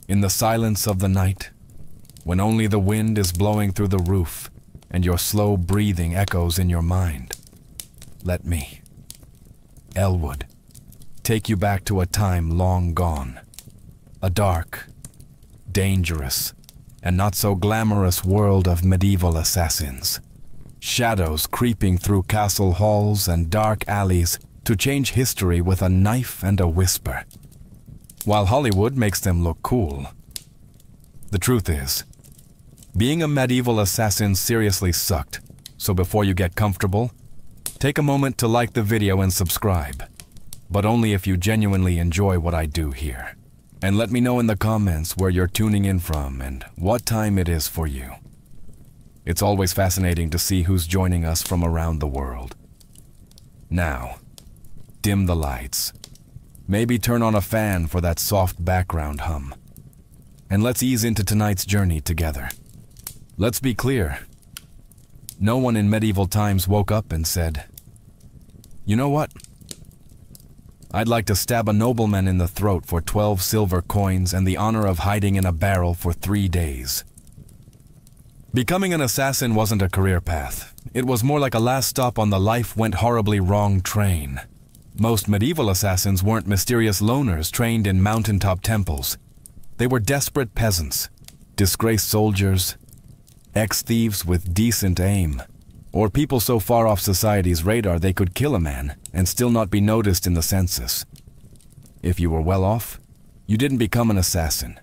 In the silence of the night, when only the wind is blowing through the roof and your slow breathing echoes in your mind, let me, Elwood, take you back to a time long gone. A dark, dangerous, and not so glamorous world of medieval assassins. Shadows creeping through castle halls and dark alleys to change history with a knife and a whisper, while Hollywood makes them look cool. The truth is, being a medieval assassin seriously sucked, so before you get comfortable, take a moment to like the video and subscribe, but only if you genuinely enjoy what I do here. And let me know in the comments where you're tuning in from and what time it is for you. It's always fascinating to see who's joining us from around the world. Now, dim the lights. Maybe turn on a fan for that soft background hum. And let's ease into tonight's journey together. Let's be clear. No one in medieval times woke up and said, "You know what? I'd like to stab a nobleman in the throat for 12 silver coins and the honor of hiding in a barrel for 3 days." Becoming an assassin wasn't a career path. It was more like a last stop on the life went horribly wrong train. Most medieval assassins weren't mysterious loners trained in mountaintop temples. They were desperate peasants, disgraced soldiers, ex-thieves with decent aim, or people so far off society's radar they could kill a man and still not be noticed in the census. If you were well off, you didn't become an assassin.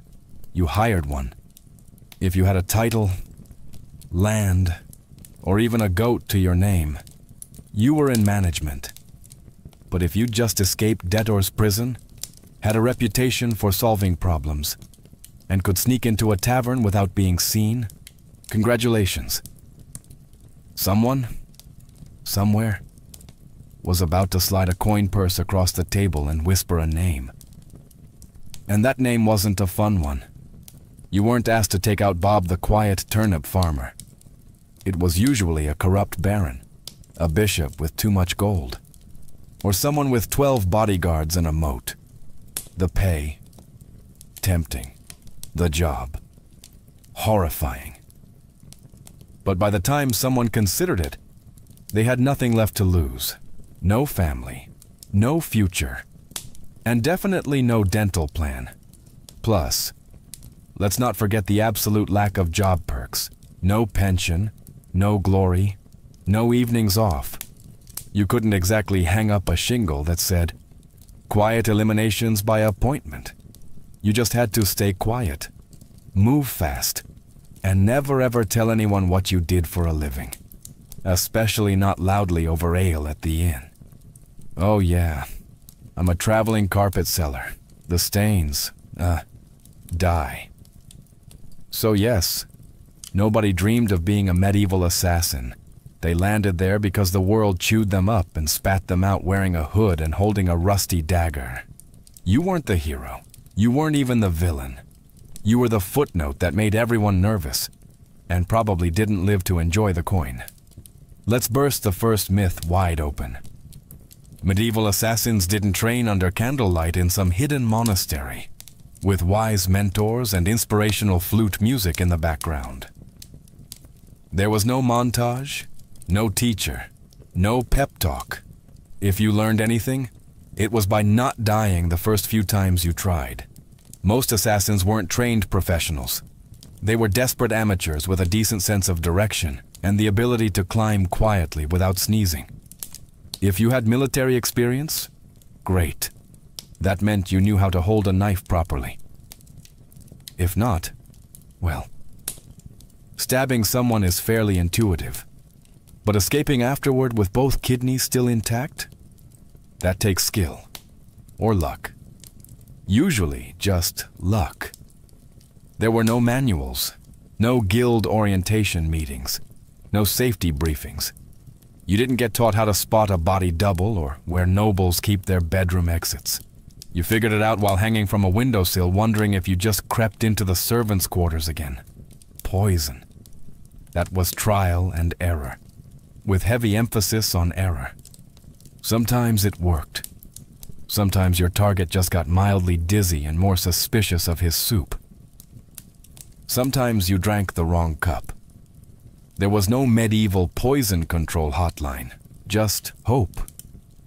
You hired one. If you had a title, land, or even a goat to your name, you were in management. But if you just escaped debtor's prison, had a reputation for solving problems, and could sneak into a tavern without being seen, congratulations. Someone, somewhere, was about to slide a coin purse across the table and whisper a name. And that name wasn't a fun one. You weren't asked to take out Bob the quiet turnip farmer. It was usually a corrupt baron, a bishop with too much gold, or someone with 12 bodyguards and a moat. The pay, tempting. The job, horrifying. But by the time someone considered it, they had nothing left to lose. No family, no future, and definitely no dental plan. Plus, let's not forget the absolute lack of job perks. No pension, no glory, no evenings off. You couldn't exactly hang up a shingle that said, "Quiet eliminations by appointment." You just had to stay quiet, move fast, and never ever tell anyone what you did for a living. Especially not loudly over ale at the inn. Oh yeah, I'm a traveling carpet seller. The stains, die. So yes, nobody dreamed of being a medieval assassin. They landed there because the world chewed them up and spat them out wearing a hood and holding a rusty dagger. You weren't the hero. You weren't even the villain. You were the footnote that made everyone nervous, and probably didn't live to enjoy the coin. Let's burst the first myth wide open. Medieval assassins didn't train under candlelight in some hidden monastery, with wise mentors and inspirational flute music in the background. There was no montage, no teacher, no pep talk. If you learned anything, it was by not dying the first few times you tried. Most assassins weren't trained professionals. They were desperate amateurs with a decent sense of direction and the ability to climb quietly without sneezing. If you had military experience, great. That meant you knew how to hold a knife properly. If not, well, stabbing someone is fairly intuitive. But escaping afterward with both kidneys still intact? That takes skill. Or luck. Usually just luck. There were no manuals, no guild orientation meetings, no safety briefings. You didn't get taught how to spot a body double or where nobles keep their bedroom exits. You figured it out while hanging from a windowsill, wondering if you just crept into the servants' quarters again. Poison. That was trial and error, with heavy emphasis on error. Sometimes it worked. Sometimes your target just got mildly dizzy and more suspicious of his soup. Sometimes you drank the wrong cup. There was no medieval poison control hotline, just hope,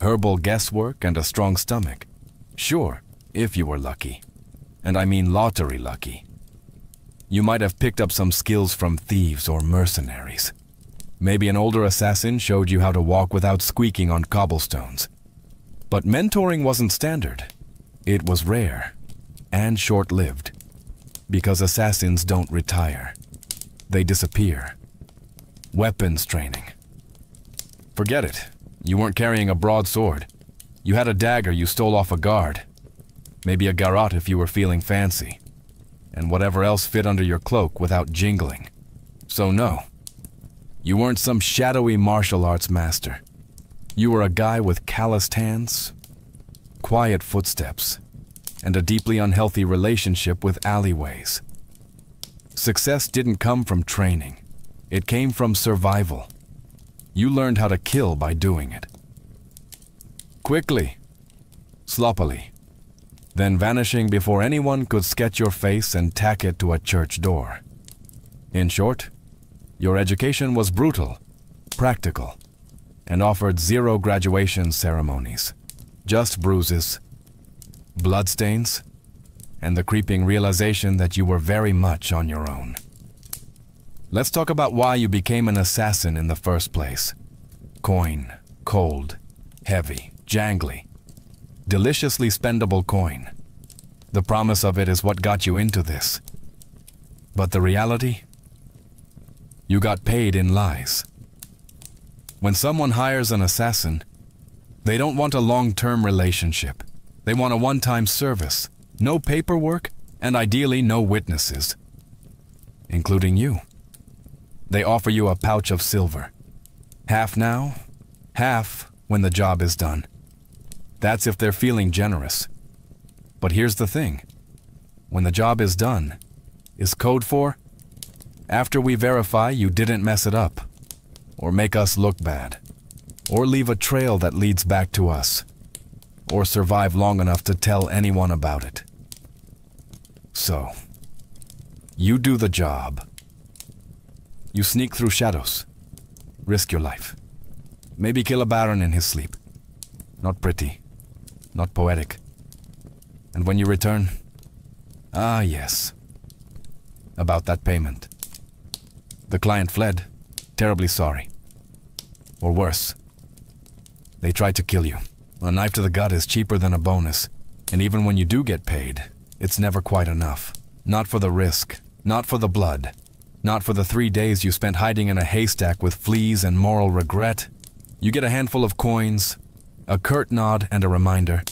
herbal guesswork, and a strong stomach. Sure, if you were lucky. And I mean lottery lucky. You might have picked up some skills from thieves or mercenaries. Maybe an older assassin showed you how to walk without squeaking on cobblestones. But mentoring wasn't standard. It was rare and short-lived, because assassins don't retire. They disappear. Weapons training. Forget it. You weren't carrying a broadsword. You had a dagger you stole off a guard. Maybe a garrote if you were feeling fancy. And whatever else fit under your cloak without jingling. So no. You weren't some shadowy martial arts master. You were a guy with calloused hands, quiet footsteps, and a deeply unhealthy relationship with alleyways. Success didn't come from training. It came from survival. You learned how to kill by doing it. Quickly, sloppily, then vanishing before anyone could sketch your face and tack it to a church door. In short, your education was brutal, practical, and offered zero graduation ceremonies. Just bruises, bloodstains, and the creeping realization that you were very much on your own. Let's talk about why you became an assassin in the first place. Coin, cold, heavy, jangly, deliciously spendable coin. The promise of it is what got you into this. But the reality? You got paid in lies. When someone hires an assassin, they don't want a long-term relationship. They want a one-time service, no paperwork, and ideally no witnesses, including you. They offer you a pouch of silver. Half now, half when the job is done. That's if they're feeling generous. But here's the thing. When the job is done, is code for, after we verify you didn't mess it up, or make us look bad, or leave a trail that leads back to us, or survive long enough to tell anyone about it. So, you do the job. You sneak through shadows, risk your life, maybe kill a baron in his sleep. Not pretty, not poetic. And when you return, ah yes, about that payment. The client fled, terribly sorry. Or worse, they tried to kill you. A knife to the gut is cheaper than a bonus, and even when you do get paid, it's never quite enough. Not for the risk, not for the blood, not for the 3 days you spent hiding in a haystack with fleas and moral regret. You get a handful of coins, a curt nod, and a reminder,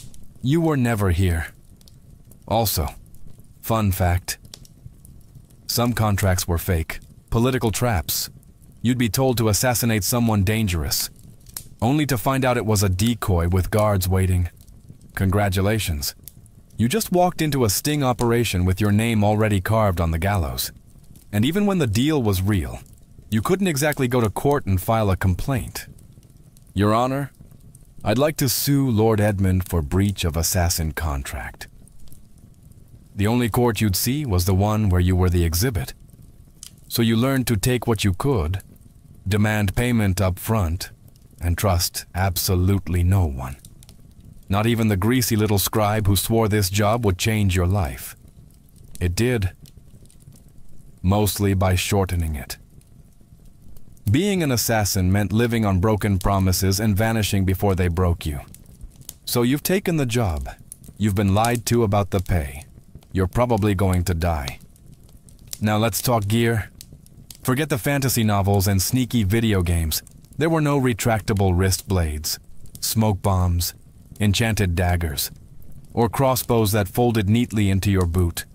you were never here. Also, fun fact, some contracts were fake, political traps. You'd be told to assassinate someone dangerous, only to find out it was a decoy with guards waiting. Congratulations. You just walked into a sting operation with your name already carved on the gallows. And even when the deal was real, you couldn't exactly go to court and file a complaint. Your Honor, I'd like to sue Lord Edmund for breach of assassin contract. The only court you'd see was the one where you were the exhibit. So you learned to take what you could, demand payment up front, and trust absolutely no one. Not even the greasy little scribe who swore this job would change your life. It did. Mostly by shortening it. Being an assassin meant living on broken promises and vanishing before they broke you. So you've taken the job. You've been lied to about the pay. You're probably going to die. Now let's talk gear. Forget the fantasy novels and sneaky video games. There were no retractable wrist blades, smoke bombs, enchanted daggers, or crossbows that folded neatly into your boot.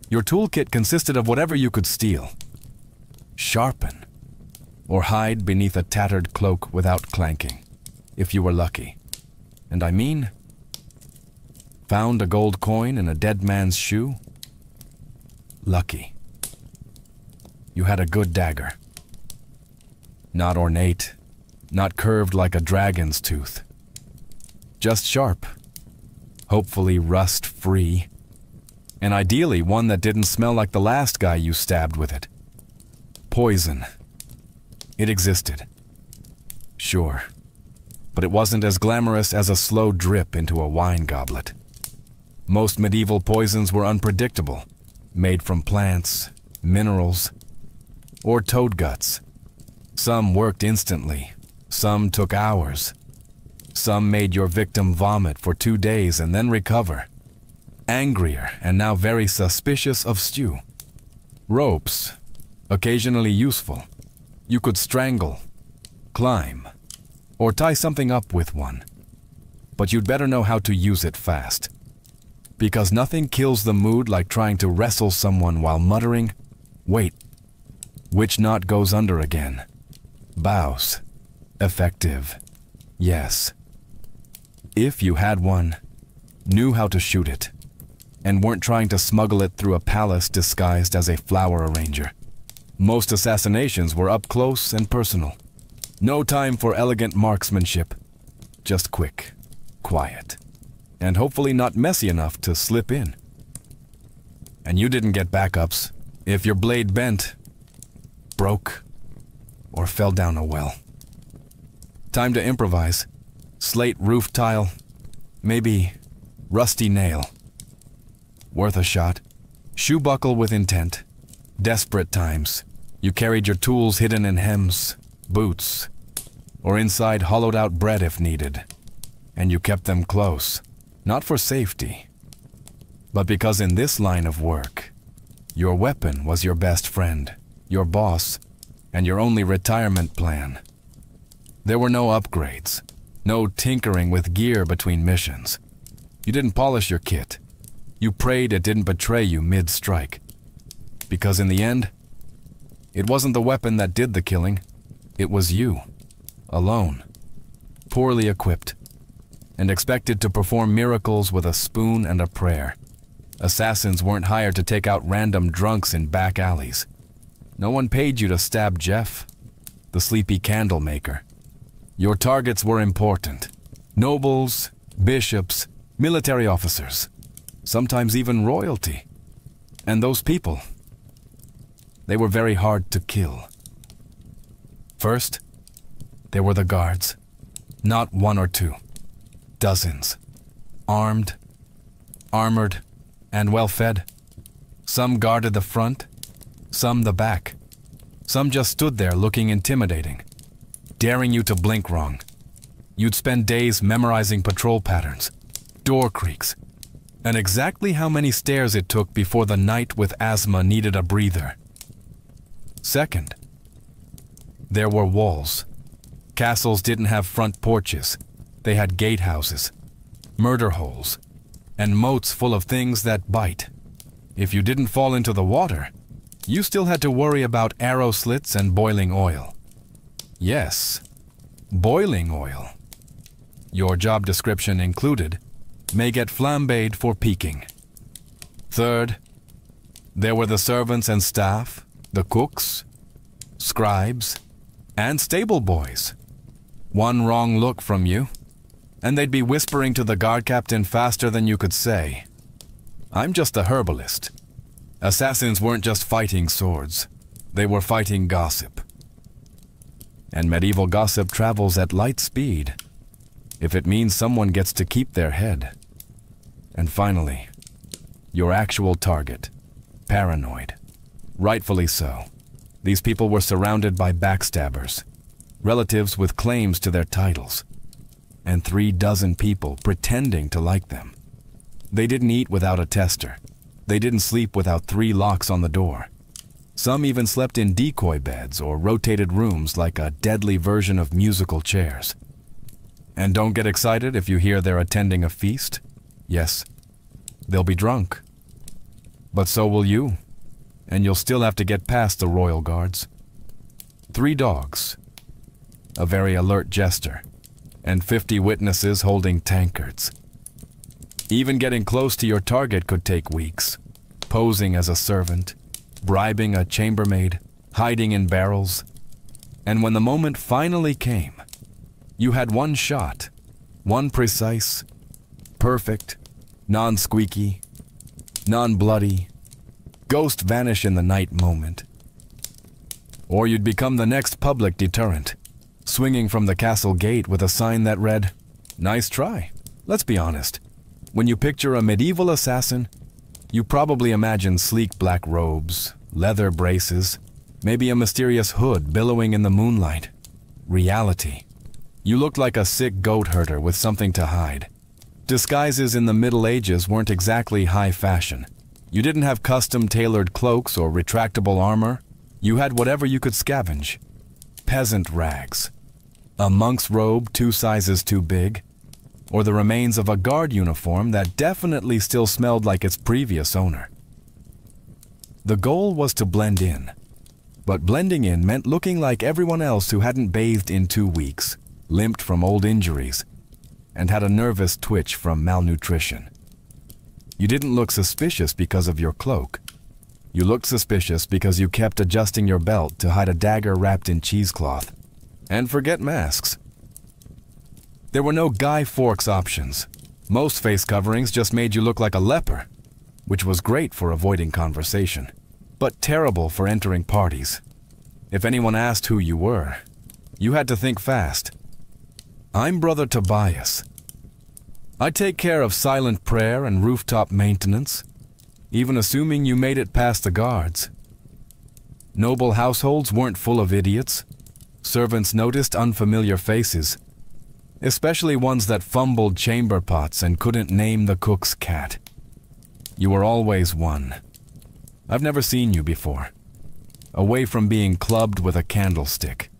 Your toolkit consisted of whatever you could steal, sharpen, or hide beneath a tattered cloak without clanking, if you were lucky. And I mean, found a gold coin in a dead man's shoe? Lucky. You had a good dagger. Not ornate, not curved like a dragon's tooth. Just sharp, hopefully rust-free, and ideally one that didn't smell like the last guy you stabbed with it. Poison. It existed. Sure. But it wasn't as glamorous as a slow drip into a wine goblet. Most medieval poisons were unpredictable, made from plants, minerals, or toad guts. Some worked instantly, some took hours. Some made your victim vomit for 2 days and then recover, angrier and now very suspicious of stew. Ropes, occasionally useful. You could strangle, climb, or tie something up with one. But you'd better know how to use it fast. Because nothing kills the mood like trying to wrestle someone while muttering, "Wait, which knot goes under again?" Bows. Effective. Yes. If you had one, knew how to shoot it, and weren't trying to smuggle it through a palace disguised as a flower arranger. Most assassinations were up close and personal. No time for elegant marksmanship. Just quick, quiet, and hopefully not messy enough to slip in. And you didn't get backups if your blade bent, broke, or fell down a well. Time to improvise. Slate roof tile, maybe rusty nail. Worth a shot. Shoe buckle with intent. Desperate times. You carried your tools hidden in hems, boots, or inside hollowed out bread if needed. And you kept them close, not for safety, but because in this line of work, your weapon was your best friend, your boss, and your only retirement plan. There were no upgrades, no tinkering with gear between missions. You didn't polish your kit. You prayed it didn't betray you mid-strike. Because in the end, it wasn't the weapon that did the killing. It was you, alone, poorly equipped, and expected to perform miracles with a spoon and a prayer. Assassins weren't hired to take out random drunks in back alleys. No one paid you to stab Jeff, the sleepy candle maker. Your targets were important. Nobles, bishops, military officers, sometimes even royalty. And those people, they were very hard to kill. First, there were the guards. Not one or two. Dozens. Armed, armored, and well-fed. Some guarded the front, some the back. Some just stood there looking intimidating, daring you to blink wrong. You'd spend days memorizing patrol patterns, door creaks, and exactly how many stairs it took before the knight with asthma needed a breather. Second, there were walls. Castles didn't have front porches. They had gatehouses, murder holes, and moats full of things that bite. If you didn't fall into the water, you still had to worry about arrow slits and boiling oil. Yes, boiling oil. Your job description included, may get flambéed for peeking. Third, there were the servants and staff, the cooks, scribes, and stable boys. One wrong look from you, and they'd be whispering to the guard captain faster than you could say, "I'm just a herbalist." Assassins weren't just fighting swords. They were fighting gossip. And medieval gossip travels at light speed, if it means someone gets to keep their head. And finally, your actual target, paranoid. Rightfully so. These people were surrounded by backstabbers, relatives with claims to their titles, and 36 people pretending to like them. They didn't eat without a tester. They didn't sleep without 3 locks on the door. Some even slept in decoy beds or rotated rooms like a deadly version of musical chairs. And don't get excited if you hear they're attending a feast. Yes, they'll be drunk. But so will you, and you'll still have to get past the royal guards. 3 dogs, a very alert jester, and 50 witnesses holding tankards. Even getting close to your target could take weeks. Posing as a servant, bribing a chambermaid, hiding in barrels. And when the moment finally came, you had one shot, one precise, perfect, non-squeaky, non-bloody, ghost vanish in the night moment. Or you'd become the next public deterrent, swinging from the castle gate with a sign that read, "Nice try." Let's be honest. When you picture a medieval assassin, you probably imagine sleek black robes, leather braces, maybe a mysterious hood billowing in the moonlight. Reality. You looked like a sick goat herder with something to hide. Disguises in the Middle Ages weren't exactly high fashion. You didn't have custom-tailored cloaks or retractable armor. You had whatever you could scavenge. Peasant rags, a monk's robe 2 sizes too big, or the remains of a guard uniform that definitely still smelled like its previous owner. The goal was to blend in, but blending in meant looking like everyone else who hadn't bathed in 2 weeks, limped from old injuries, and had a nervous twitch from malnutrition. You didn't look suspicious because of your cloak. You looked suspicious because you kept adjusting your belt to hide a dagger wrapped in cheesecloth. And forget masks. There were no Guy Fawkes options. Most face coverings just made you look like a leper, which was great for avoiding conversation, but terrible for entering parties. If anyone asked who you were, you had to think fast. I'm Brother Tobias. I take care of silent prayer and rooftop maintenance, even assuming you made it past the guards. Noble households weren't full of idiots. Servants noticed unfamiliar faces, especially ones that fumbled chamber pots and couldn't name the cook's cat. You were always one. I've never seen you before, away from being clubbed with a candlestick.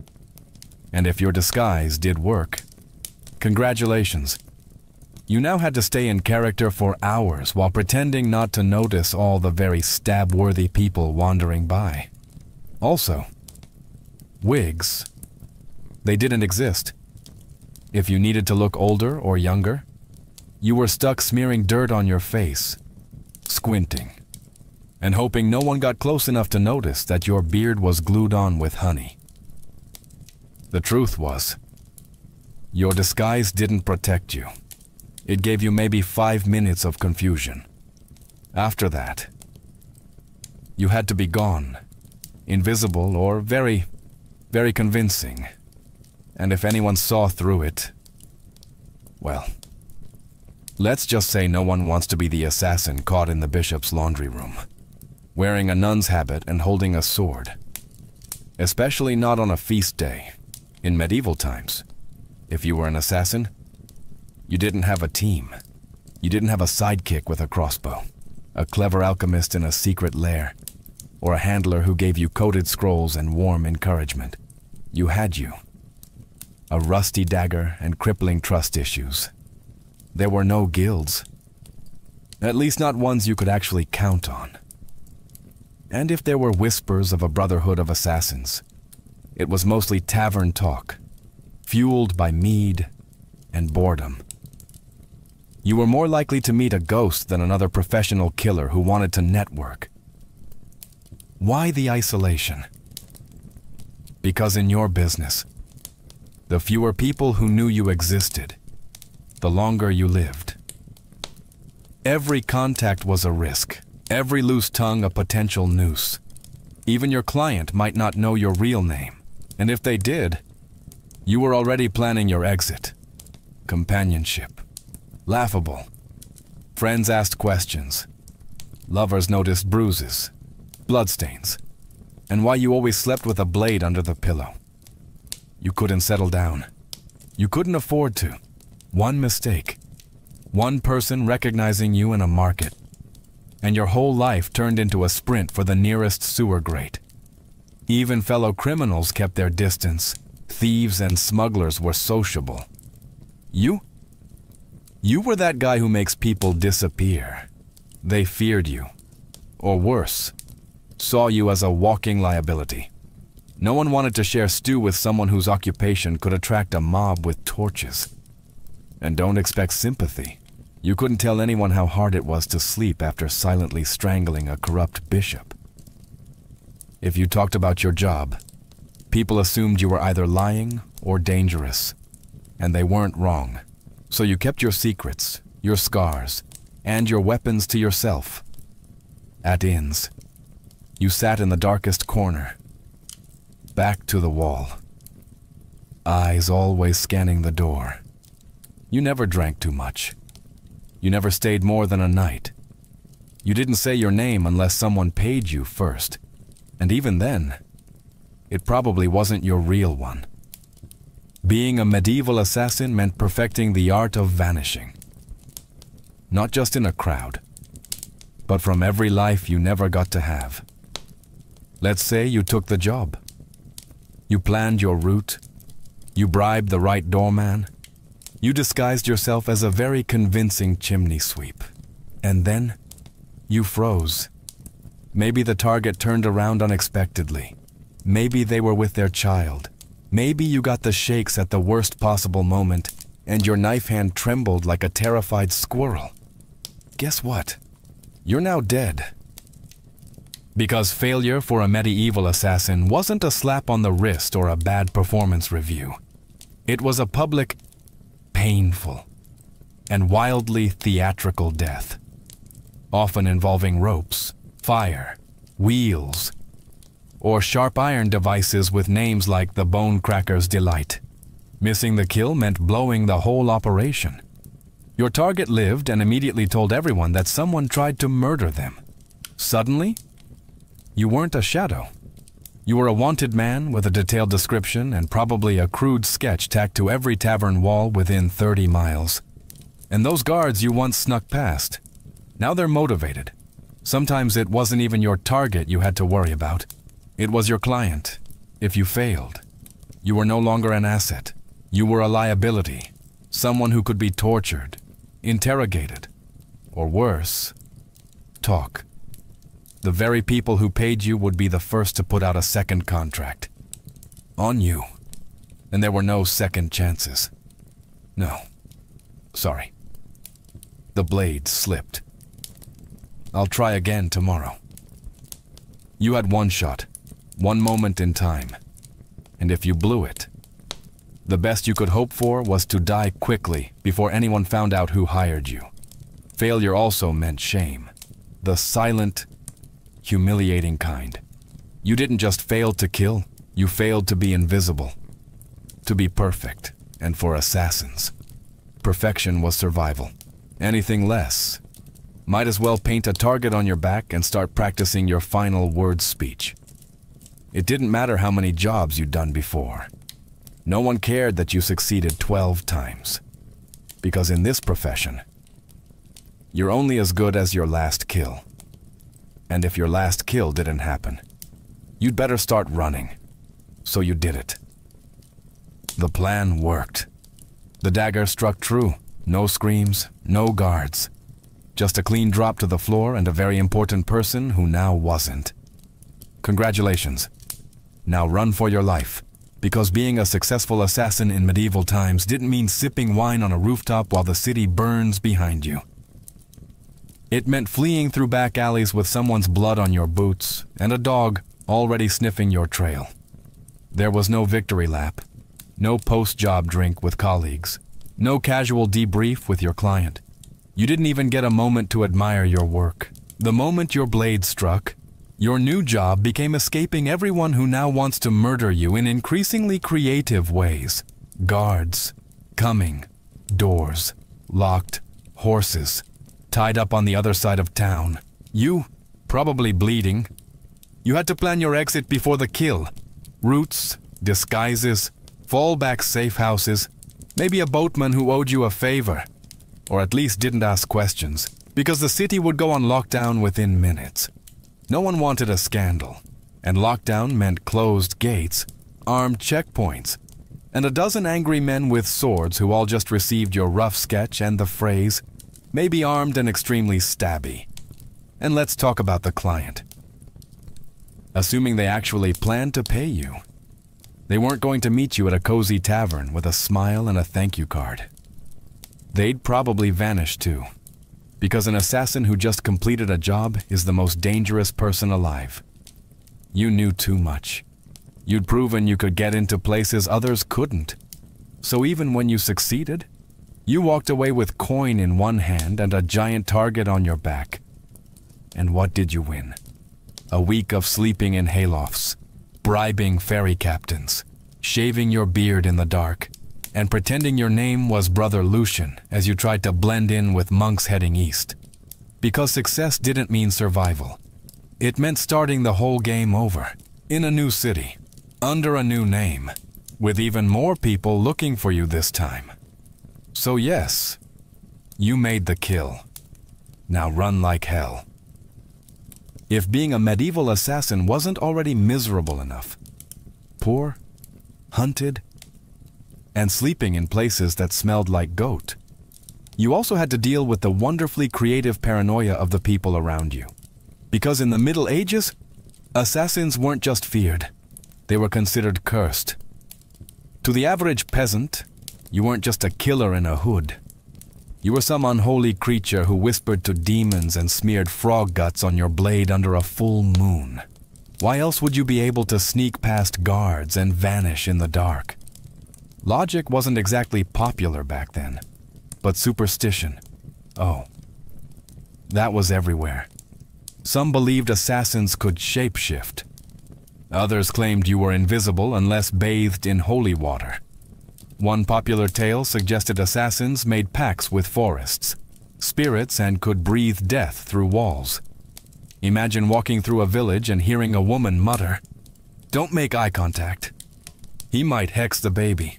And if your disguise did work, congratulations. You now had to stay in character for hours while pretending not to notice all the very stab-worthy people wandering by. Also, wigs. They didn't exist. If you needed to look older or younger, you were stuck smearing dirt on your face, squinting, and hoping no one got close enough to notice that your beard was glued on with honey. The truth was, your disguise didn't protect you. It gave you maybe 5 minutes of confusion. After that, you had to be gone, invisible or very, very convincing. And if anyone saw through it, well, let's just say no one wants to be the assassin caught in the bishop's laundry room, wearing a nun's habit and holding a sword. Especially not on a feast day. In medieval times, if you were an assassin, you didn't have a team. You didn't have a sidekick with a crossbow, a clever alchemist in a secret lair, or a handler who gave you coded scrolls and warm encouragement. You had you. A rusty dagger and crippling trust issues. There were no guilds. At least not ones you could actually count on. And if there were whispers of a brotherhood of assassins, it was mostly tavern talk, fueled by mead and boredom. You were more likely to meet a ghost than another professional killer who wanted to network. Why the isolation? Because in your business, the fewer people who knew you existed, the longer you lived. Every contact was a risk, every loose tongue a potential noose. Even your client might not know your real name, and if they did, you were already planning your exit. Companionship. Laughable. Friends asked questions. Lovers noticed bruises, bloodstains, and why you always slept with a blade under the pillow. You couldn't settle down. You couldn't afford to. One mistake. One person recognizing you in a market. And your whole life turned into a sprint for the nearest sewer grate. Even fellow criminals kept their distance. Thieves and smugglers were sociable. You were that guy who makes people disappear. They feared you. Or worse, saw you as a walking liability. No one wanted to share stew with someone whose occupation could attract a mob with torches. And don't expect sympathy. You couldn't tell anyone how hard it was to sleep after silently strangling a corrupt bishop. If you talked about your job, people assumed you were either lying or dangerous. And they weren't wrong. So you kept your secrets, your scars, and your weapons to yourself. at inns. You sat in the darkest corner, back to the wall, eyes always scanning the door. You never drank too much. You never stayed more than a night. You didn't say your name unless someone paid you first, and even then, it probably wasn't your real one. Being a medieval assassin meant perfecting the art of vanishing. Not just in a crowd, but from every life you never got to have. Let's say you took the job. You planned your route. You bribed the right doorman. You disguised yourself as a very convincing chimney sweep. And then, you froze. Maybe the target turned around unexpectedly. Maybe they were with their child. Maybe you got the shakes at the worst possible moment, and your knife hand trembled like a terrified squirrel. Guess what? You're now dead. Because failure for a medieval assassin wasn't a slap on the wrist or a bad performance review. It was a public, painful, and wildly theatrical death, often involving ropes, fire, wheels, or sharp iron devices with names like the Bone Cracker's Delight. Missing the kill meant blowing the whole operation. Your target lived and immediately told everyone that someone tried to murder them. Suddenly, you weren't a shadow. You were a wanted man with a detailed description and probably a crude sketch tacked to every tavern wall within 30 miles. And those guards you once snuck past, now they're motivated. Sometimes it wasn't even your target you had to worry about. It was your client. If you failed, you were no longer an asset. You were a liability, someone who could be tortured, interrogated, or worse, talk. The very people who paid you would be the first to put out a second contract. On you. And there were no second chances. No. Sorry. The blade slipped. I'll try again tomorrow. You had one shot, one moment in time. And if you blew it, the best you could hope for was to die quickly before anyone found out who hired you. Failure also meant shame. The silent, humiliating kind. You didn't just fail to kill, you failed to be invisible. To be perfect, and for assassins, perfection was survival. Anything less, might as well paint a target on your back and start practicing your final word speech. It didn't matter how many jobs you'd done before. No one cared that you succeeded 12 times. Because in this profession, you're only as good as your last kill. And if your last kill didn't happen, you'd better start running. So you did it. The plan worked. The dagger struck true. No screams, no guards. Just a clean drop to the floor and a very important person who now wasn't. Congratulations. Now run for your life. Because being a successful assassin in medieval times didn't mean sipping wine on a rooftop while the city burns behind you. It meant fleeing through back alleys with someone's blood on your boots and a dog already sniffing your trail. There was no victory lap, no post-job drink with colleagues, no casual debrief with your client. You didn't even get a moment to admire your work. The moment your blade struck, your new job became escaping everyone who now wants to murder you in increasingly creative ways. Guards, coming, doors, locked, horses, tied up on the other side of town. You, probably bleeding. You had to plan your exit before the kill. Routes, disguises, fallback safe houses, maybe a boatman who owed you a favor, or at least didn't ask questions, because the city would go on lockdown within minutes. No one wanted a scandal, and lockdown meant closed gates, armed checkpoints, and a dozen angry men with swords who all just received your rough sketch and the phrase, maybe armed and extremely stabby. And let's talk about the client. Assuming they actually planned to pay you. They weren't going to meet you at a cozy tavern with a smile and a thank you card. They'd probably vanish too, because an assassin who just completed a job is the most dangerous person alive. You knew too much. You'd proven you could get into places others couldn't. So even when you succeeded, you walked away with coin in one hand and a giant target on your back. And what did you win? A week of sleeping in haylofts, bribing ferry captains, shaving your beard in the dark, and pretending your name was Brother Lucian as you tried to blend in with monks heading east. Because success didn't mean survival. It meant starting the whole game over, in a new city, under a new name, with even more people looking for you this time. So yes, you made the kill. Now run like hell. If being a medieval assassin wasn't already miserable enough, poor, hunted, and sleeping in places that smelled like goat, you also had to deal with the wonderfully creative paranoia of the people around you. Because in the Middle Ages, assassins weren't just feared, they were considered cursed. To the average peasant, you weren't just a killer in a hood. You were some unholy creature who whispered to demons and smeared frog guts on your blade under a full moon. Why else would you be able to sneak past guards and vanish in the dark? Logic wasn't exactly popular back then, but superstition, oh, that was everywhere. Some believed assassins could shapeshift. Others claimed you were invisible unless bathed in holy water. One popular tale suggested assassins made pacts with forests, spirits, and could breathe death through walls. Imagine walking through a village and hearing a woman mutter, "Don't make eye contact. He might hex the baby."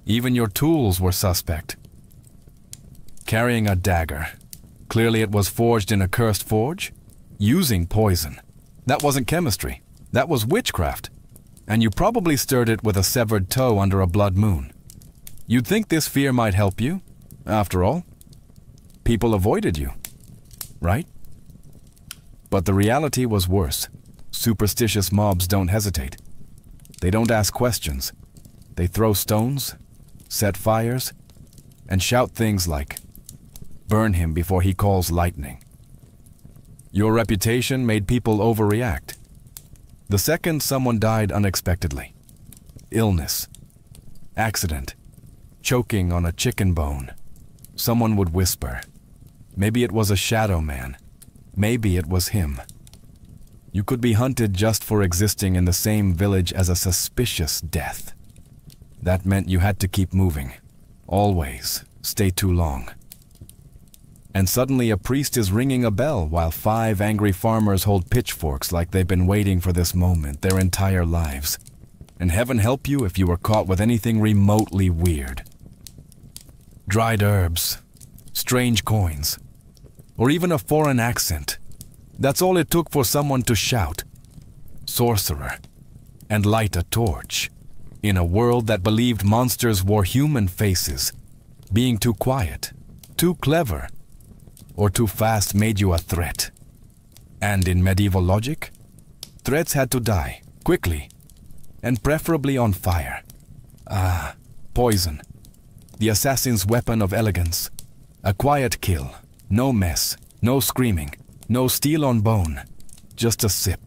Even your tools were suspect. Carrying a dagger. Clearly it was forged in a cursed forge. Using poison. That wasn't chemistry. That was witchcraft. And you probably stirred it with a severed toe under a blood moon. You'd think this fear might help you. After all, people avoided you, right? But the reality was worse. Superstitious mobs don't hesitate. They don't ask questions. They throw stones, set fires, and shout things like, "Burn him before he calls lightning." Your reputation made people overreact. The second someone died unexpectedly, illness, accident, choking on a chicken bone, someone would whisper, maybe it was a shadow man, maybe it was him. You could be hunted just for existing in the same village as a suspicious death. That meant you had to keep moving, always stay too long. And suddenly a priest is ringing a bell while 5 angry farmers hold pitchforks like they've been waiting for this moment their entire lives. And heaven help you if you were caught with anything remotely weird. Dried herbs, strange coins, or even a foreign accent. That's all it took for someone to shout, "Sorcerer," and light a torch. In a world that believed monsters wore human faces, being too quiet, too clever, or too fast made you a threat. And in medieval logic, threats had to die, quickly, and preferably on fire. Ah, poison. The assassin's weapon of elegance. A quiet kill, no mess, no screaming, no steel on bone. Just a sip,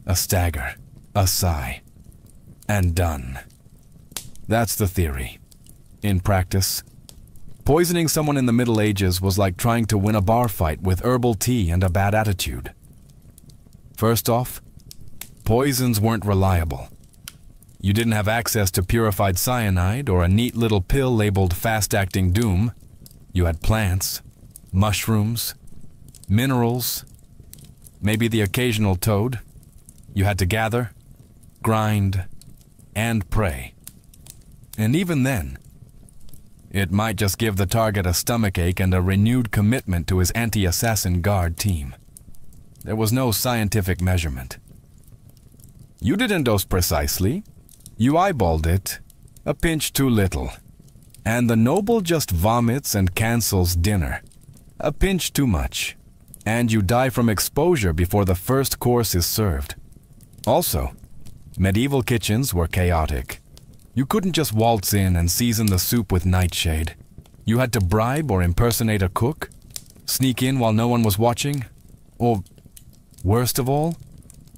a stagger, a sigh, and done. That's the theory. In practice, poisoning someone in the Middle Ages was like trying to win a bar fight with herbal tea and a bad attitude. First off, poisons weren't reliable. You didn't have access to purified cyanide or a neat little pill labeled fast-acting doom. You had plants, mushrooms, minerals, maybe the occasional toad. You had to gather, grind, and pray. And even then, it might just give the target a stomachache and a renewed commitment to his anti-assassin guard team. There was no scientific measurement. You didn't dose precisely. You eyeballed it, a pinch too little. And the noble just vomits and cancels dinner, a pinch too much. And you die from exposure before the first course is served. Also, medieval kitchens were chaotic. You couldn't just waltz in and season the soup with nightshade. You had to bribe or impersonate a cook, sneak in while no one was watching, or, worst of all,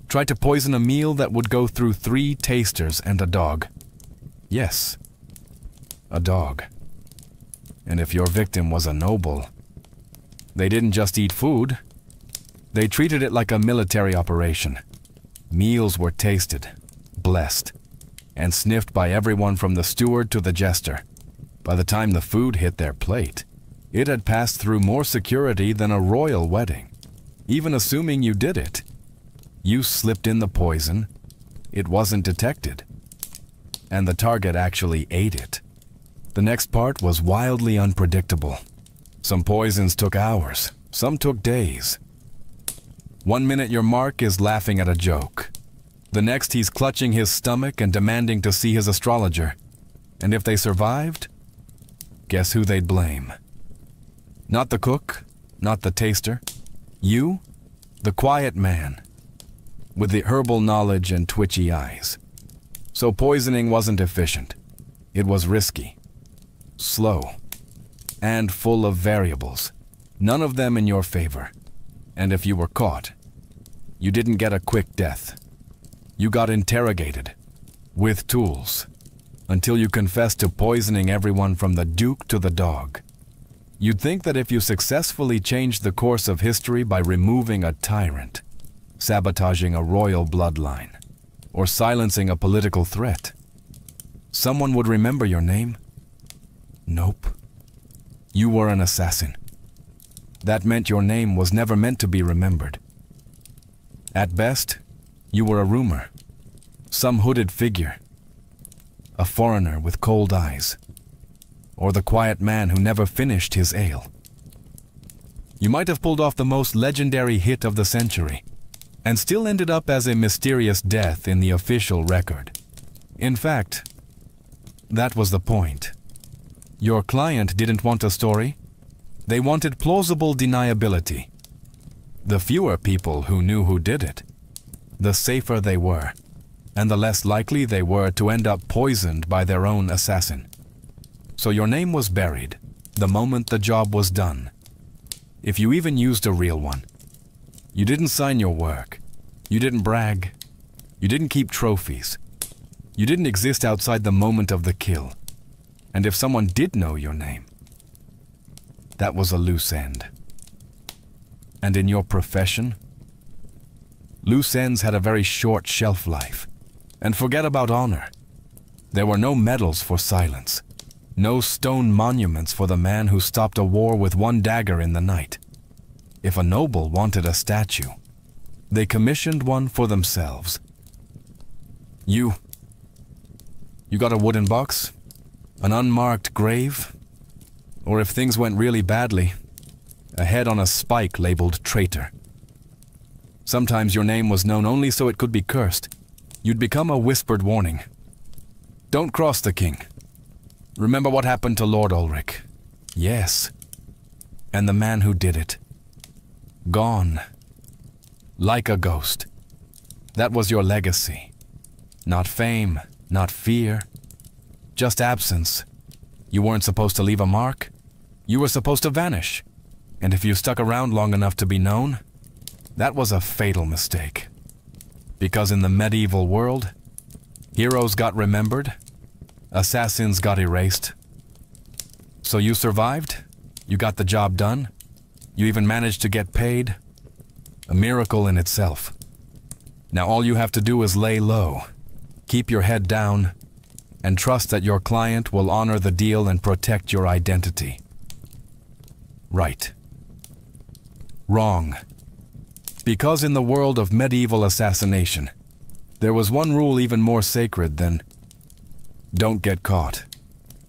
try to poison a meal that would go through 3 tasters and a dog. Yes, a dog. And if your victim was a noble, they didn't just eat food, They treated it like a military operation. Meals were tasted, blessed, and sniffed by everyone from the steward to the jester. By the time the food hit their plate, it had passed through more security than a royal wedding. Even assuming you did it, you slipped in the poison, it wasn't detected, and the target actually ate it. The next part was wildly unpredictable. Some poisons took hours, some took days. One minute your mark is laughing at a joke. The next he's clutching his stomach and demanding to see his astrologer. And if they survived, guess who they'd blame? Not the cook, not the taster. You, the quiet man, with the herbal knowledge and twitchy eyes. So poisoning wasn't efficient. It was risky, slow, and full of variables, none of them in your favor. And if you were caught, you didn't get a quick death. You got interrogated, with tools, until you confessed to poisoning everyone from the duke to the dog. You'd think that if you successfully changed the course of history by removing a tyrant, sabotaging a royal bloodline, or silencing a political threat, someone would remember your name. Nope. You were an assassin. That meant your name was never meant to be remembered. At best, you were a rumor, some hooded figure, a foreigner with cold eyes, or the quiet man who never finished his ale. You might have pulled off the most legendary hit of the century, and still ended up as a mysterious death in the official record. In fact, that was the point. Your client didn't want a story. They wanted plausible deniability. The fewer people who knew who did it, the safer they were, and the less likely they were to end up poisoned by their own assassin. So your name was buried the moment the job was done. If you even used a real one. You didn't sign your work. You didn't brag. You didn't keep trophies. You didn't exist outside the moment of the kill. And if someone did know your name, that was a loose end. And in your profession, loose ends had a very short shelf life. And forget about honor. There were no medals for silence. No stone monuments for the man who stopped a war with one dagger in the night. If a noble wanted a statue, they commissioned one for themselves. You got a wooden box, an unmarked grave, or if things went really badly, a head on a spike labeled traitor. Sometimes your name was known only so it could be cursed. You'd become a whispered warning. Don't cross the king. Remember what happened to Lord Ulrich? Yes. And the man who did it. Gone. Like a ghost. That was your legacy. Not fame, not fear. Just absence. You weren't supposed to leave a mark. You were supposed to vanish. And if you stuck around long enough to be known, that was a fatal mistake. Because in the medieval world, heroes got remembered, assassins got erased. So you survived, you got the job done, you even managed to get paid. A miracle in itself. Now all you have to do is lay low, keep your head down, and trust that your client will honor the deal and protect your identity. Right. Wrong. Because in the world of medieval assassination, there was one rule even more sacred than don't get caught.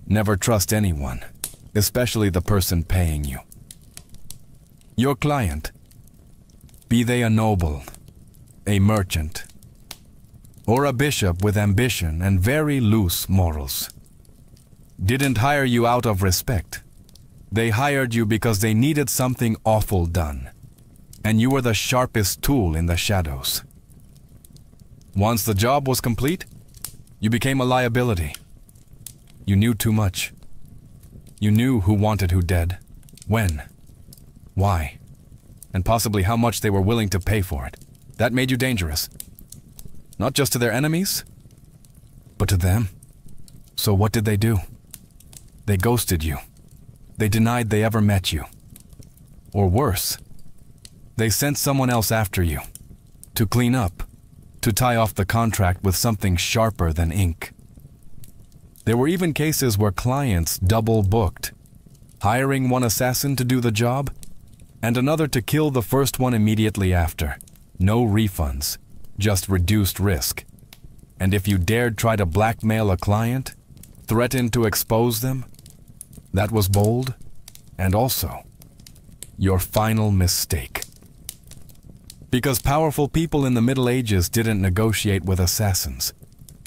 Never trust anyone, especially the person paying you. Your client, be they a noble, a merchant, or a bishop with ambition and very loose morals, didn't hire you out of respect. They hired you because they needed something awful done, and you were the sharpest tool in the shadows. Once the job was complete, you became a liability. You knew too much. You knew who wanted who dead, when, why, and possibly how much they were willing to pay for it. That made you dangerous. Not just to their enemies, but to them. So what did they do? They ghosted you. They denied they ever met you. Or worse, They sent someone else after you, to clean up, to tie off the contract with something sharper than ink. There were even cases where clients double booked, hiring one assassin to do the job and another to kill the first one immediately after. No refunds, just reduced risk. And if you dared try to blackmail a client, threaten to expose them, that was bold and also your final mistake. Because powerful people in the Middle Ages didn't negotiate with assassins.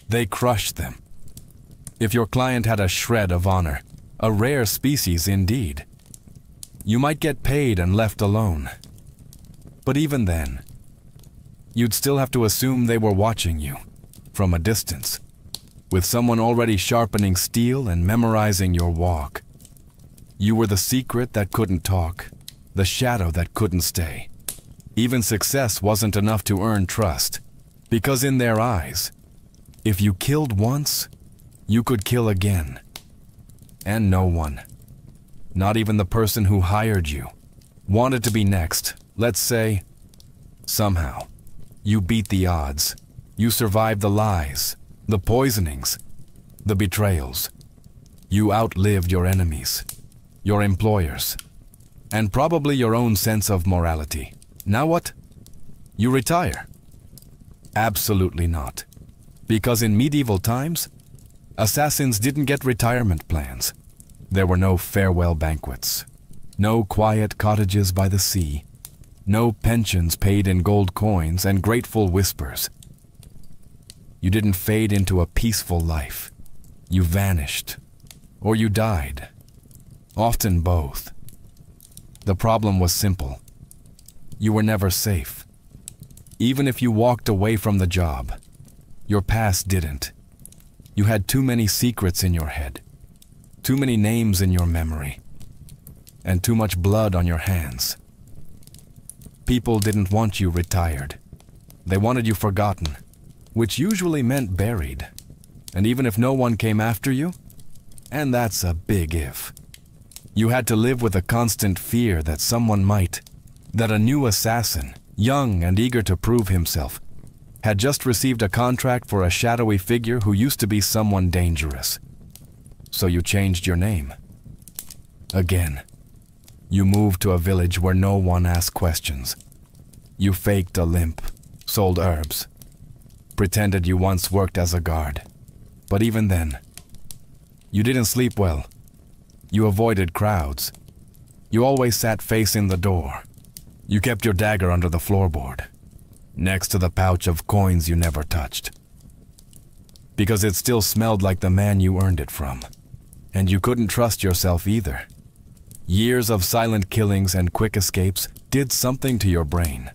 They crushed them. If your client had a shred of honor, a rare species indeed, you might get paid and left alone. But even then, you'd still have to assume they were watching you, from a distance, with someone already sharpening steel and memorizing your walk. You were the secret that couldn't talk, the shadow that couldn't stay. Even success wasn't enough to earn trust, because in their eyes, if you killed once, you could kill again. And no one, not even the person who hired you, wanted to be next. Let's say, somehow, you beat the odds. You survived the lies, the poisonings, the betrayals. You outlived your enemies, your employers, and probably your own sense of morality. Now what? You retire? Absolutely not. Because in medieval times, assassins didn't get retirement plans. There were no farewell banquets, no quiet cottages by the sea, no pensions paid in gold coins and grateful whispers. You didn't fade into a peaceful life. You vanished, or you died. Often both. The problem was simple. You were never safe. Even if you walked away from the job, your past didn't. You had too many secrets in your head, too many names in your memory, and too much blood on your hands. People didn't want you retired. They wanted you forgotten, which usually meant buried. And even if no one came after you, and that's a big if, you had to live with a constant fear that someone might, that a new assassin, young and eager to prove himself, had just received a contract for a shadowy figure who used to be someone dangerous. So you changed your name. Again, you moved to a village where no one asked questions. You faked a limp, sold herbs, pretended you once worked as a guard. But even then, you didn't sleep well. You avoided crowds. You always sat facing the door. You kept your dagger under the floorboard, next to the pouch of coins you never touched. Because it still smelled like the man you earned it from. And you couldn't trust yourself either. Years of silent killings and quick escapes did something to your brain.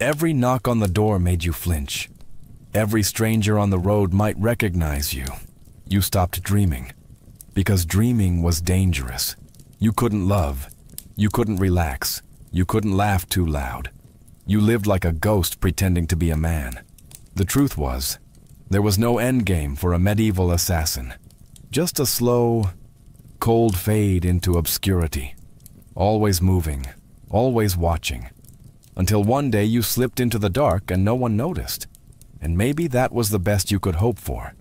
Every knock on the door made you flinch. Every stranger on the road might recognize you. You stopped dreaming, because dreaming was dangerous. You couldn't love. You couldn't relax. You couldn't laugh too loud. You lived like a ghost pretending to be a man. The truth was, there was no endgame for a medieval assassin. Just a slow, cold fade into obscurity. Always moving, always watching. Until one day you slipped into the dark and no one noticed. And maybe that was the best you could hope for.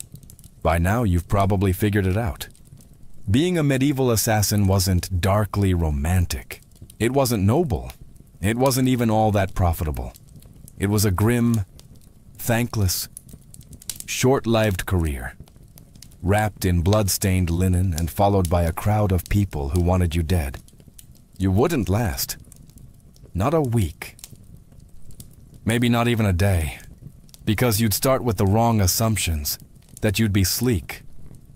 By now you've probably figured it out. Being a medieval assassin wasn't darkly romantic. It wasn't noble. It wasn't even all that profitable. It was a grim, thankless, short-lived career, wrapped in blood-stained linen and followed by a crowd of people who wanted you dead. You wouldn't last. Not a week. Maybe not even a day. Because you'd start with the wrong assumptions, that you'd be sleek,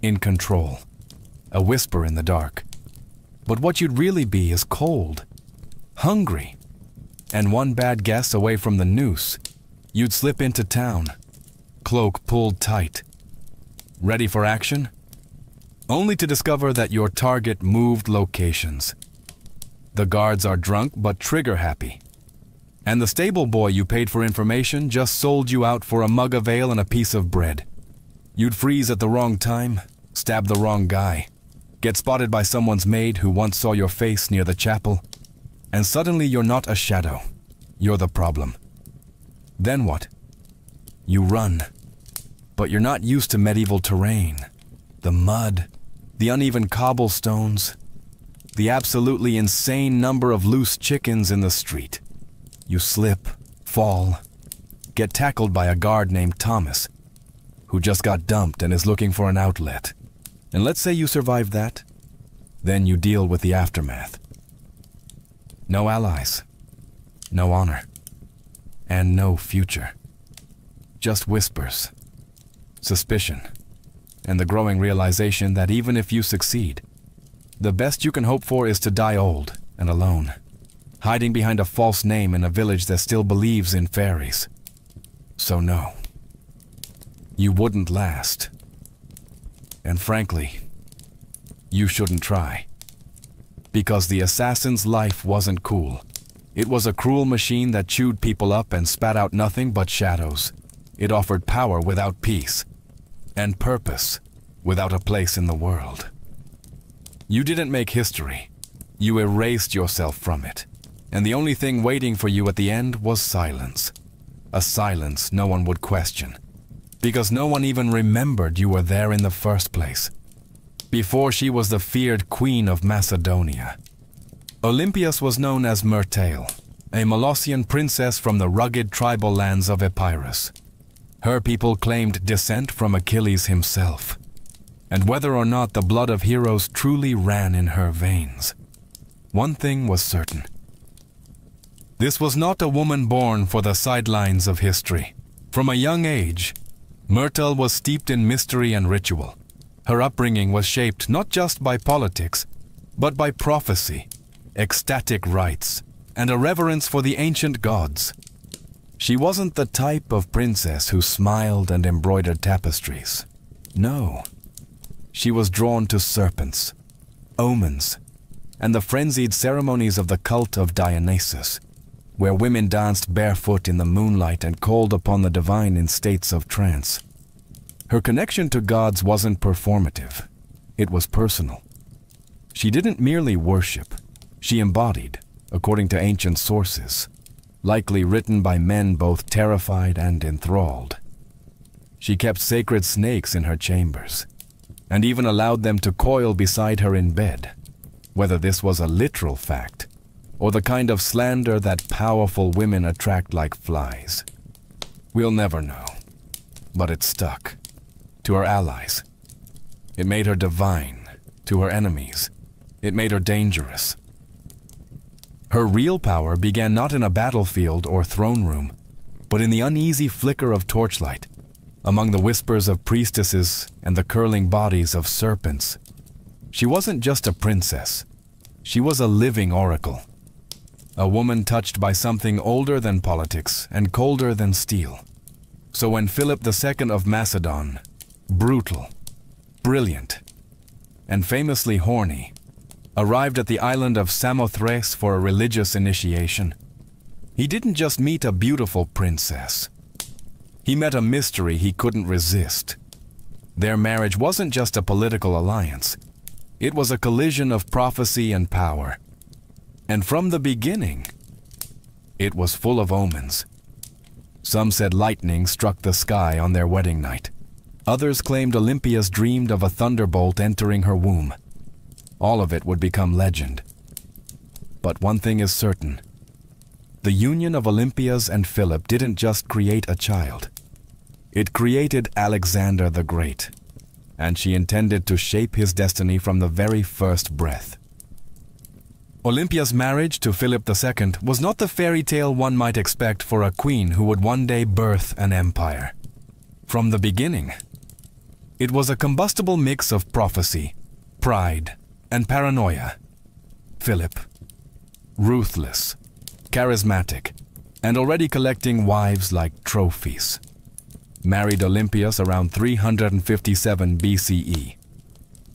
in control, a whisper in the dark. But what you'd really be is cold, hungry, and one bad guess away from the noose, you'd slip into town, cloak pulled tight, ready for action, only to discover that your target moved locations. The guards are drunk but trigger happy, and the stable boy you paid for information just sold you out for a mug of ale and a piece of bread. You'd freeze at the wrong time, stab the wrong guy, get spotted by someone's maid who once saw your face near the chapel, and suddenly you're not a shadow. You're the problem. Then what? You run. But you're not used to medieval terrain. The mud, the uneven cobblestones, the absolutely insane number of loose chickens in the street. You slip, fall, get tackled by a guard named Thomas, who just got dumped and is looking for an outlet. And let's say you survive that, then you deal with the aftermath. No allies, no honor, and no future. Just whispers, suspicion, and the growing realization that even if you succeed, the best you can hope for is to die old and alone, hiding behind a false name in a village that still believes in fairies. So no, you wouldn't last. And frankly, you shouldn't try. Because the assassin's life wasn't cool. It was a cruel machine that chewed people up and spat out nothing but shadows. It offered power without peace, and purpose without a place in the world. You didn't make history. You erased yourself from it. And the only thing waiting for you at the end was silence. A silence no one would question. Because no one even remembered you were there in the first place. Before she was the feared queen of Macedonia. Olympias was known as Myrtale, a Molossian princess from the rugged tribal lands of Epirus. Her people claimed descent from Achilles himself. And whether or not the blood of heroes truly ran in her veins, one thing was certain. This was not a woman born for the sidelines of history. From a young age, Myrtle was steeped in mystery and ritual. Her upbringing was shaped not just by politics, but by prophecy, ecstatic rites, and a reverence for the ancient gods. She wasn't the type of princess who smiled and embroidered tapestries. No. She was drawn to serpents, omens, and the frenzied ceremonies of the cult of Dionysus, where women danced barefoot in the moonlight and called upon the divine in states of trance. Her connection to gods wasn't performative. It was personal. She didn't merely worship. She embodied, according to ancient sources, likely written by men both terrified and enthralled. She kept sacred snakes in her chambers, and even allowed them to coil beside her in bed, whether this was a literal fact or the kind of slander that powerful women attract like flies. We'll never know, but it stuck. To her allies, it made her divine. To her enemies, it made her dangerous. Her real power began not in a battlefield or throne room, but in the uneasy flicker of torchlight, among the whispers of priestesses and the curling bodies of serpents. She wasn't just a princess. She was a living oracle. A woman touched by something older than politics and colder than steel. So when Philip II of Macedon, brutal, brilliant, and famously horny, arrived at the island of Samothrace for a religious initiation, he didn't just meet a beautiful princess. He met a mystery he couldn't resist. Their marriage wasn't just a political alliance. It was a collision of prophecy and power. And from the beginning, it was full of omens. Some said lightning struck the sky on their wedding night. Others claimed Olympias dreamed of a thunderbolt entering her womb. All of it would become legend. But one thing is certain. The union of Olympias and Philip didn't just create a child. It created Alexander the Great, and she intended to shape his destiny from the very first breath. Olympia's marriage to Philip II was not the fairy tale one might expect for a queen who would one day birth an empire. From the beginning, it was a combustible mix of prophecy, pride, and paranoia. Philip, ruthless, charismatic, and already collecting wives like trophies, married Olympias around 357 BCE.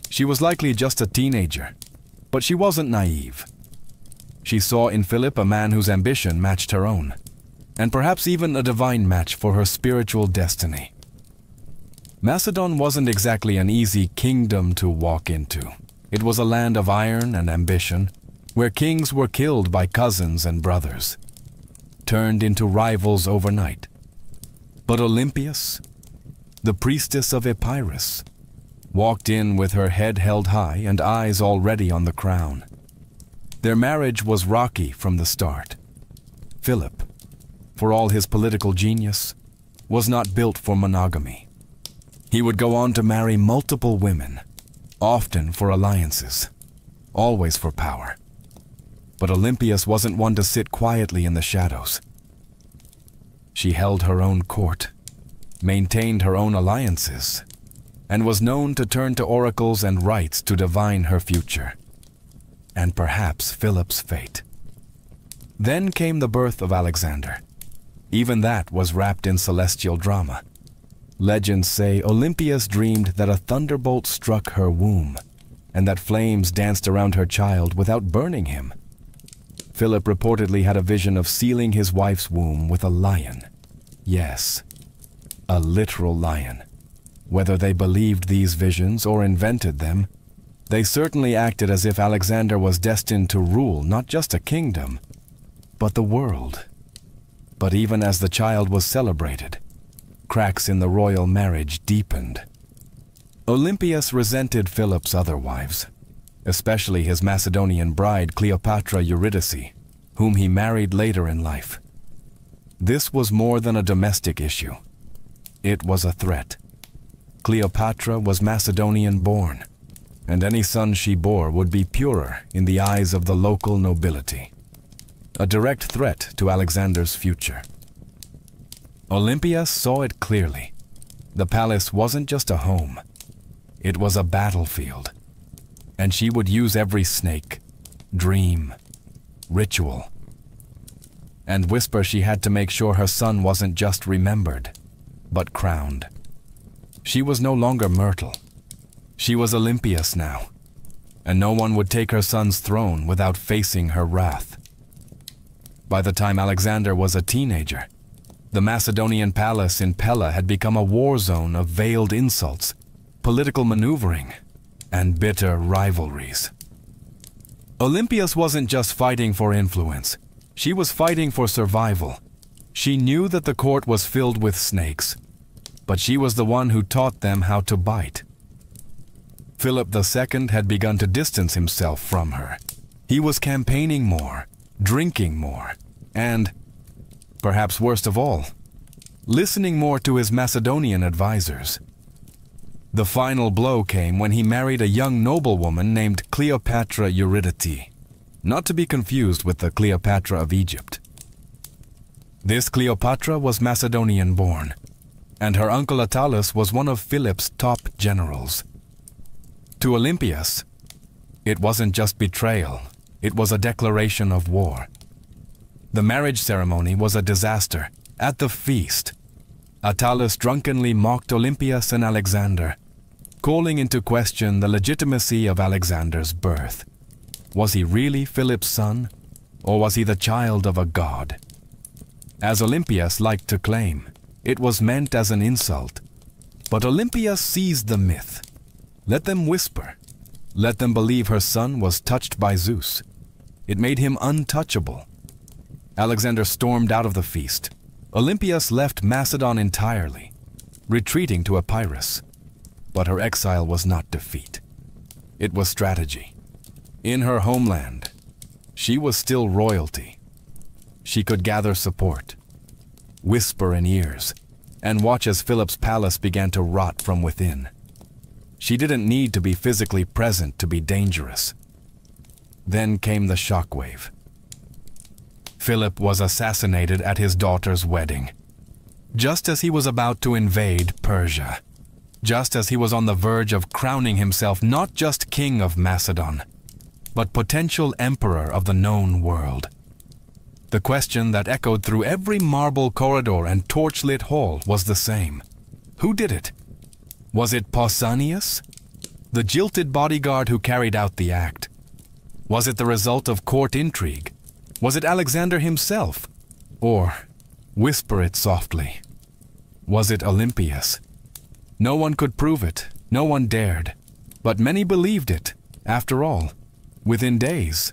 She was likely just a teenager, but she wasn't naive. She saw in Philip a man whose ambition matched her own, and perhaps even a divine match for her spiritual destiny. Macedon wasn't exactly an easy kingdom to walk into. It was a land of iron and ambition, where kings were killed by cousins and brothers, turned into rivals overnight. But Olympias, the priestess of Epirus, walked in with her head held high and eyes already on the crown. Their marriage was rocky from the start. Philip, for all his political genius, was not built for monogamy. He would go on to marry multiple women, often for alliances, always for power. But Olympias wasn't one to sit quietly in the shadows. She held her own court, maintained her own alliances, and was known to turn to oracles and rites to divine her future, and perhaps Philip's fate. Then came the birth of Alexander. Even that was wrapped in celestial drama. Legends say Olympias dreamed that a thunderbolt struck her womb, and that flames danced around her child without burning him. Philip reportedly had a vision of sealing his wife's womb with a lion. Yes, a literal lion. Whether they believed these visions or invented them, they certainly acted as if Alexander was destined to rule not just a kingdom, but the world. But even as the child was celebrated, cracks in the royal marriage deepened. Olympias resented Philip's other wives, especially his Macedonian bride Cleopatra Eurydice, whom he married later in life. This was more than a domestic issue. It was a threat. Cleopatra was Macedonian-born, and any son she bore would be purer in the eyes of the local nobility. A direct threat to Alexander's future. Olympias saw it clearly. The palace wasn't just a home. It was a battlefield. And she would use every snake, dream, ritual, and whisper she had to make sure her son wasn't just remembered, but crowned. She was no longer Myrtle. She was Olympias now, and no one would take her son's throne without facing her wrath. By the time Alexander was a teenager, the Macedonian palace in Pella had become a war zone of veiled insults, political maneuvering, and bitter rivalries. Olympias wasn't just fighting for influence. She was fighting for survival. She knew that the court was filled with snakes, but she was the one who taught them how to bite. Philip II had begun to distance himself from her. He was campaigning more, drinking more, and, perhaps worst of all, listening more to his Macedonian advisors. The final blow came when he married a young noblewoman named Cleopatra Eurydice, not to be confused with the Cleopatra of Egypt. This Cleopatra was Macedonian-born, and her uncle Attalus was one of Philip's top generals. To Olympias, it wasn't just betrayal, it was a declaration of war. The marriage ceremony was a disaster. At the feast, Attalus drunkenly mocked Olympias and Alexander, calling into question the legitimacy of Alexander's birth. Was he really Philip's son, or was he the child of a god? As Olympias liked to claim, it was meant as an insult. But Olympias seized the myth. Let them whisper. Let them believe her son was touched by Zeus. It made him untouchable. Alexander stormed out of the feast. Olympias left Macedon entirely, retreating to Epirus. But her exile was not defeat. It was strategy. In her homeland, she was still royalty. She could gather support, whisper in ears, and watch as Philip's palace began to rot from within. She didn't need to be physically present to be dangerous. Then came the shockwave. Philip was assassinated at his daughter's wedding, just as he was about to invade Persia, just as he was on the verge of crowning himself not just king of Macedon, but potential emperor of the known world. The question that echoed through every marble corridor and torch-lit hall was the same. Who did it? Was it Pausanias, the jilted bodyguard who carried out the act? Was it the result of court intrigue? Was it Alexander himself? Or, whisper it softly, was it Olympias? No one could prove it, no one dared, but many believed it, after all, within days.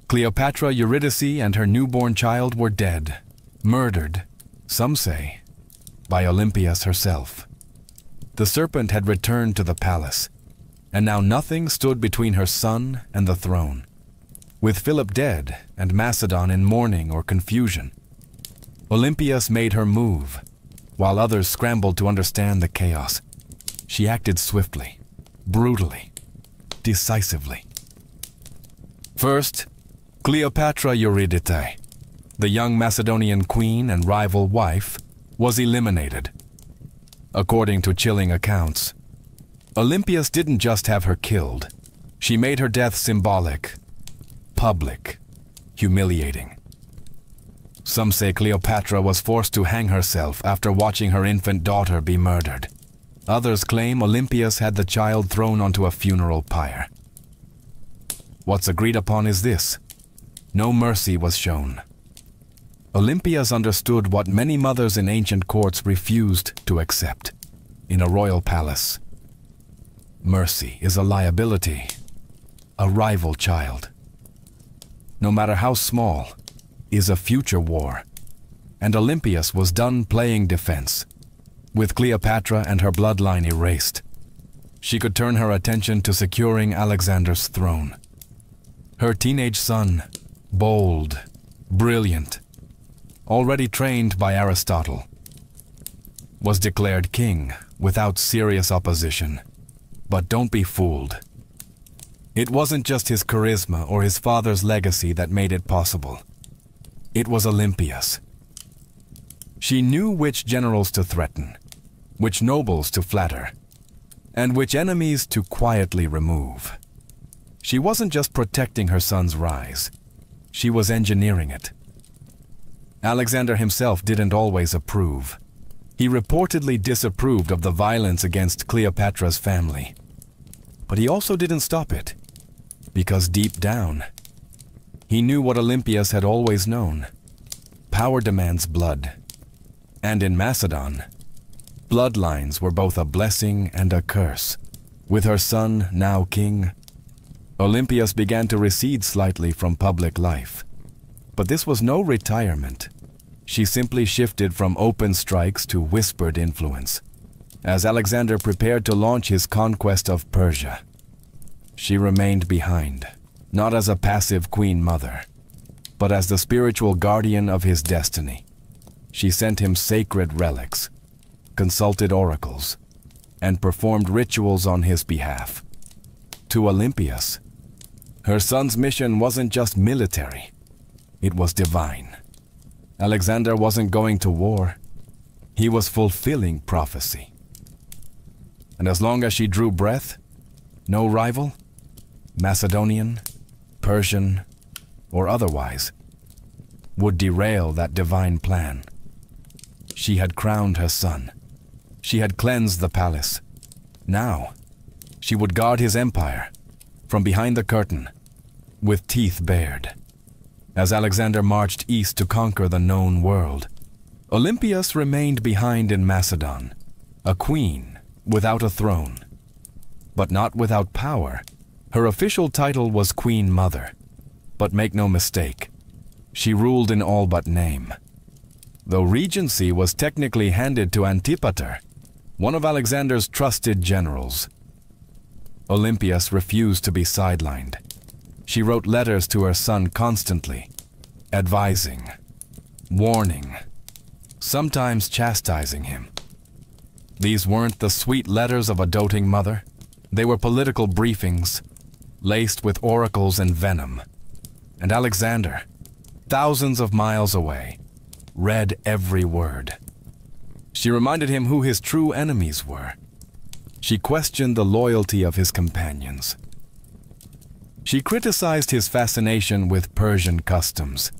Cleopatra Eurydice and her newborn child were dead, murdered, some say, by Olympias herself. The serpent had returned to the palace, and now nothing stood between her son and the throne. With Philip dead and Macedon in mourning or confusion, Olympias made her move, while others scrambled to understand the chaos. She acted swiftly, brutally, decisively. First, Cleopatra Eurydice, the young Macedonian queen and rival wife, was eliminated. According to chilling accounts, Olympias didn't just have her killed, she made her death symbolic, public, humiliating. Some say Cleopatra was forced to hang herself after watching her infant daughter be murdered. Others claim Olympias had the child thrown onto a funeral pyre. What's agreed upon is this: no mercy was shown. Olympias understood what many mothers in ancient courts refused to accept in a royal palace. Mercy is a liability, a rival child, no matter how small, is a future war, and Olympias was done playing defense. With Cleopatra and her bloodline erased, she could turn her attention to securing Alexander's throne. Her teenage son, bold, brilliant, already trained by Aristotle, was declared king without serious opposition. But don't be fooled. It wasn't just his charisma or his father's legacy that made it possible. It was Olympias. She knew which generals to threaten, which nobles to flatter, and which enemies to quietly remove. She wasn't just protecting her son's rise, she was engineering it. Alexander himself didn't always approve. He reportedly disapproved of the violence against Cleopatra's family. But he also didn't stop it, because deep down, he knew what Olympias had always known. Power demands blood. And in Macedon, bloodlines were both a blessing and a curse. With her son now king, Olympias began to recede slightly from public life. But this was no retirement. She simply shifted from open strikes to whispered influence. As Alexander prepared to launch his conquest of Persia, she remained behind, not as a passive queen mother, but as the spiritual guardian of his destiny. She sent him sacred relics, consulted oracles, and performed rituals on his behalf. To Olympias, her son's mission wasn't just military, it was divine. Alexander wasn't going to war, he was fulfilling prophecy. And as long as she drew breath, no rival, Macedonian, Persian, or otherwise, would derail that divine plan. She had crowned her son. She had cleansed the palace. Now, she would guard his empire, from behind the curtain, with teeth bared. As Alexander marched east to conquer the known world, Olympias remained behind in Macedon, a queen without a throne, but not without power. Her official title was Queen Mother, but make no mistake, she ruled in all but name. Though regency was technically handed to Antipater, one of Alexander's trusted generals, Olympias refused to be sidelined. She wrote letters to her son constantly, advising, warning, sometimes chastising him. These weren't the sweet letters of a doting mother. They were political briefings, laced with oracles and venom. And Alexander, thousands of miles away, read every word. She reminded him who his true enemies were. She questioned the loyalty of his companions. She criticized his fascination with Persian customs,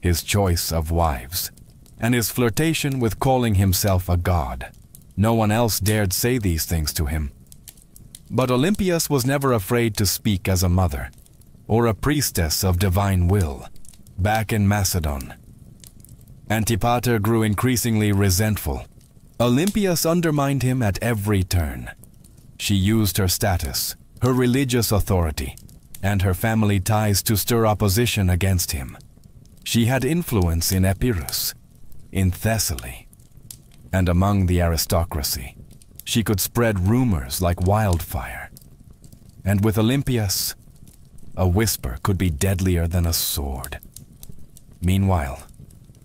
his choice of wives, and his flirtation with calling himself a god. No one else dared say these things to him. But Olympias was never afraid to speak as a mother, or a priestess of divine will. Back in Macedon, Antipater grew increasingly resentful. Olympias undermined him at every turn. She used her status, her religious authority, and her family ties to stir opposition against him. She had influence in Epirus, in Thessaly, and among the aristocracy. She could spread rumors like wildfire. And with Olympias, a whisper could be deadlier than a sword. Meanwhile,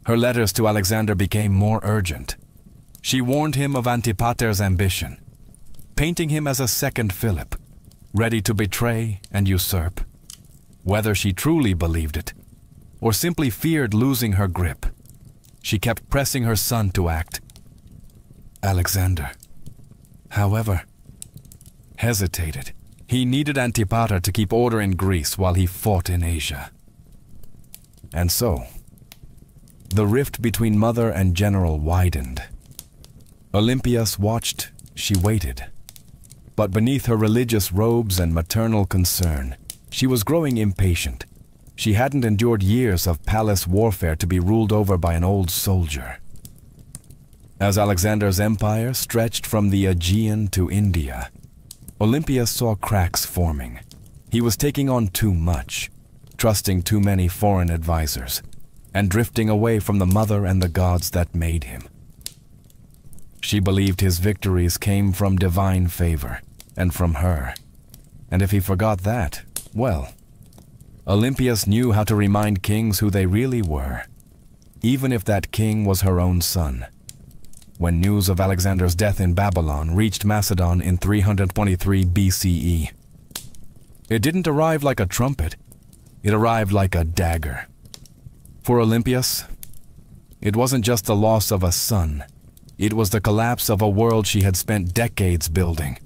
her letters to Alexander became more urgent. She warned him of Antipater's ambition, painting him as a second Philip, ready to betray and usurp. Whether she truly believed it, or simply feared losing her grip, she kept pressing her son to act. Alexander, however, hesitated. He needed Antipater to keep order in Greece while he fought in Asia. And so, the rift between mother and general widened. Olympias watched, she waited. But beneath her religious robes and maternal concern, she was growing impatient. She hadn't endured years of palace warfare to be ruled over by an old soldier. As Alexander's empire stretched from the Aegean to India, Olympias saw cracks forming. He was taking on too much, trusting too many foreign advisors, and drifting away from the mother and the gods that made him. She believed his victories came from divine favor, and from her. And if he forgot that, well, Olympias knew how to remind kings who they really were, even if that king was her own son. When news of Alexander's death in Babylon reached Macedon in 323 BCE, it didn't arrive like a trumpet, it arrived like a dagger. For Olympias, it wasn't just the loss of a son, it was the collapse of a world she had spent decades building.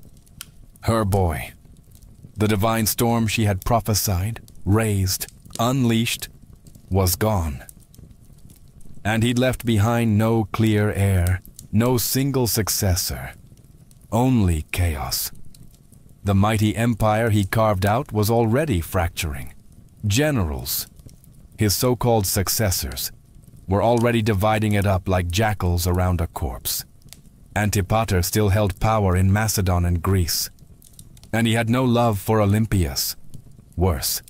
Her boy, the divine storm she had prophesied, raised, unleashed, was gone. And he'd left behind no clear heir, no single successor, only chaos. The mighty empire he carved out was already fracturing. Generals, his so-called successors, were already dividing it up like jackals around a corpse. Antipater still held power in Macedon and Greece, and he had no love for Olympias. Worse,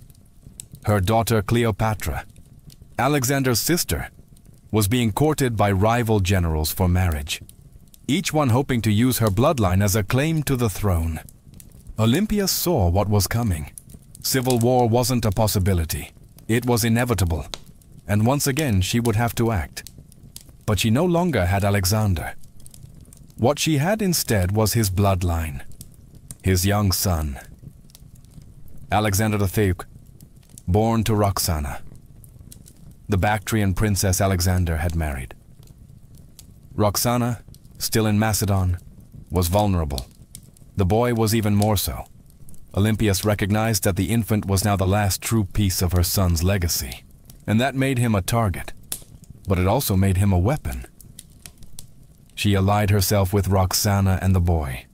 her daughter Cleopatra, Alexander's sister, was being courted by rival generals for marriage, each one hoping to use her bloodline as a claim to the throne. Olympias saw what was coming. Civil war wasn't a possibility. It was inevitable, and once again she would have to act. But she no longer had Alexander. What she had instead was his bloodline, his young son, Alexander the Theuc, born to Roxana, the Bactrian princess Alexander had married. Roxana, still in Macedon, was vulnerable. The boy was even more so. Olympias recognized that the infant was now the last true piece of her son's legacy, and that made him a target, but it also made him a weapon. She allied herself with Roxana and the boy,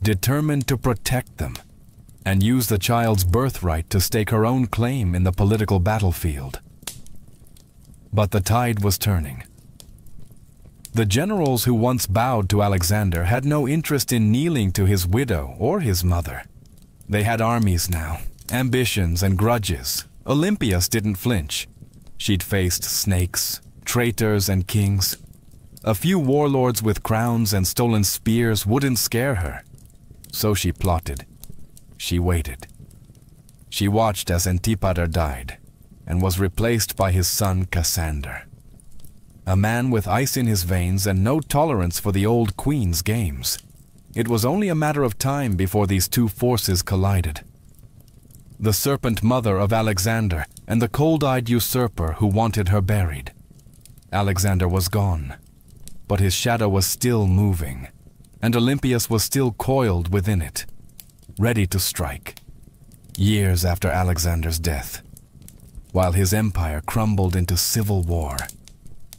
determined to protect them and use the child's birthright to stake her own claim in the political battlefield. But the tide was turning. The generals who once bowed to Alexander had no interest in kneeling to his widow or his mother. They had armies now, ambitions and grudges. Olympias didn't flinch. She'd faced snakes, traitors and kings. A few warlords with crowns and stolen spears wouldn't scare her. So she plotted. She waited. She watched as Antipater died, and was replaced by his son Cassander, a man with ice in his veins and no tolerance for the old queen's games. It was only a matter of time before these two forces collided. The serpent mother of Alexander and the cold-eyed usurper who wanted her buried. Alexander was gone, but his shadow was still moving, and Olympias was still coiled within it, ready to strike, years after Alexander's death. While his empire crumbled into civil war,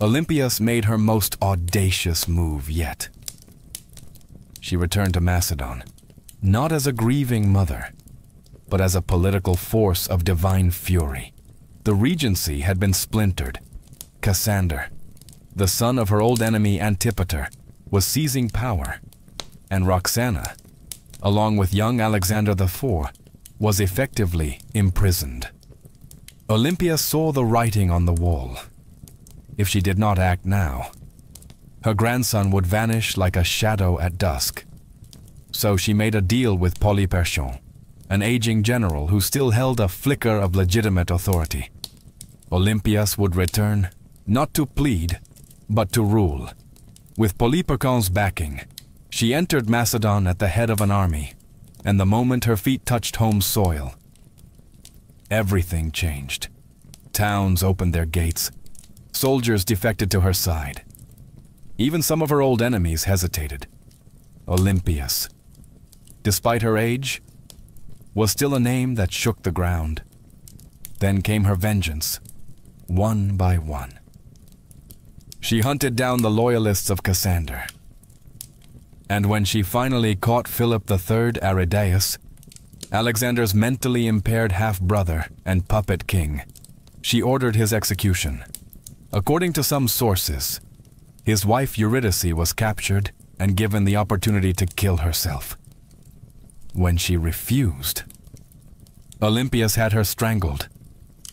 Olympias made her most audacious move yet. She returned to Macedon, not as a grieving mother, but as a political force of divine fury. The regency had been splintered. Cassander, the son of her old enemy Antipater, was seizing power, and Roxana, along with young Alexander IV, was effectively imprisoned. Olympia saw the writing on the wall. If she did not act now, her grandson would vanish like a shadow at dusk. So she made a deal with Polyperchon, an aging general who still held a flicker of legitimate authority. Olympias would return, not to plead, but to rule. With Polyperchon's backing, she entered Macedon at the head of an army, and the moment her feet touched home soil, everything changed. Towns opened their gates. Soldiers defected to her side. Even some of her old enemies hesitated. Olympias, despite her age, was still a name that shook the ground. Then came her vengeance, one by one. She hunted down the loyalists of Cassander. And when she finally caught Philip III Aridaeus, Alexander's mentally impaired half-brother and puppet king, she ordered his execution. According to some sources, his wife Eurydice was captured and given the opportunity to kill herself. When she refused, Olympias had her strangled.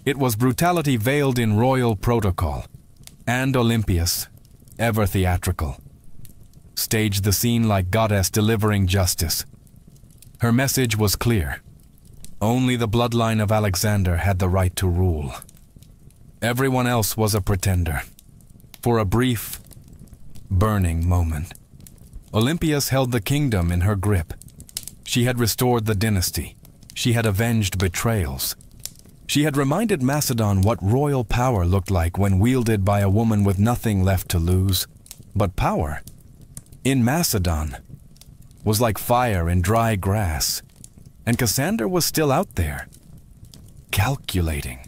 It was brutality veiled in royal protocol, and Olympias, ever theatrical, staged the scene like goddess delivering justice. Her message was clear. Only the bloodline of Alexander had the right to rule. Everyone else was a pretender. For a brief, burning moment, Olympias held the kingdom in her grip. She had restored the dynasty. She had avenged betrayals. She had reminded Macedon what royal power looked like when wielded by a woman with nothing left to lose. But power, in Macedon, was like fire in dry grass. And Cassander was still out there, calculating,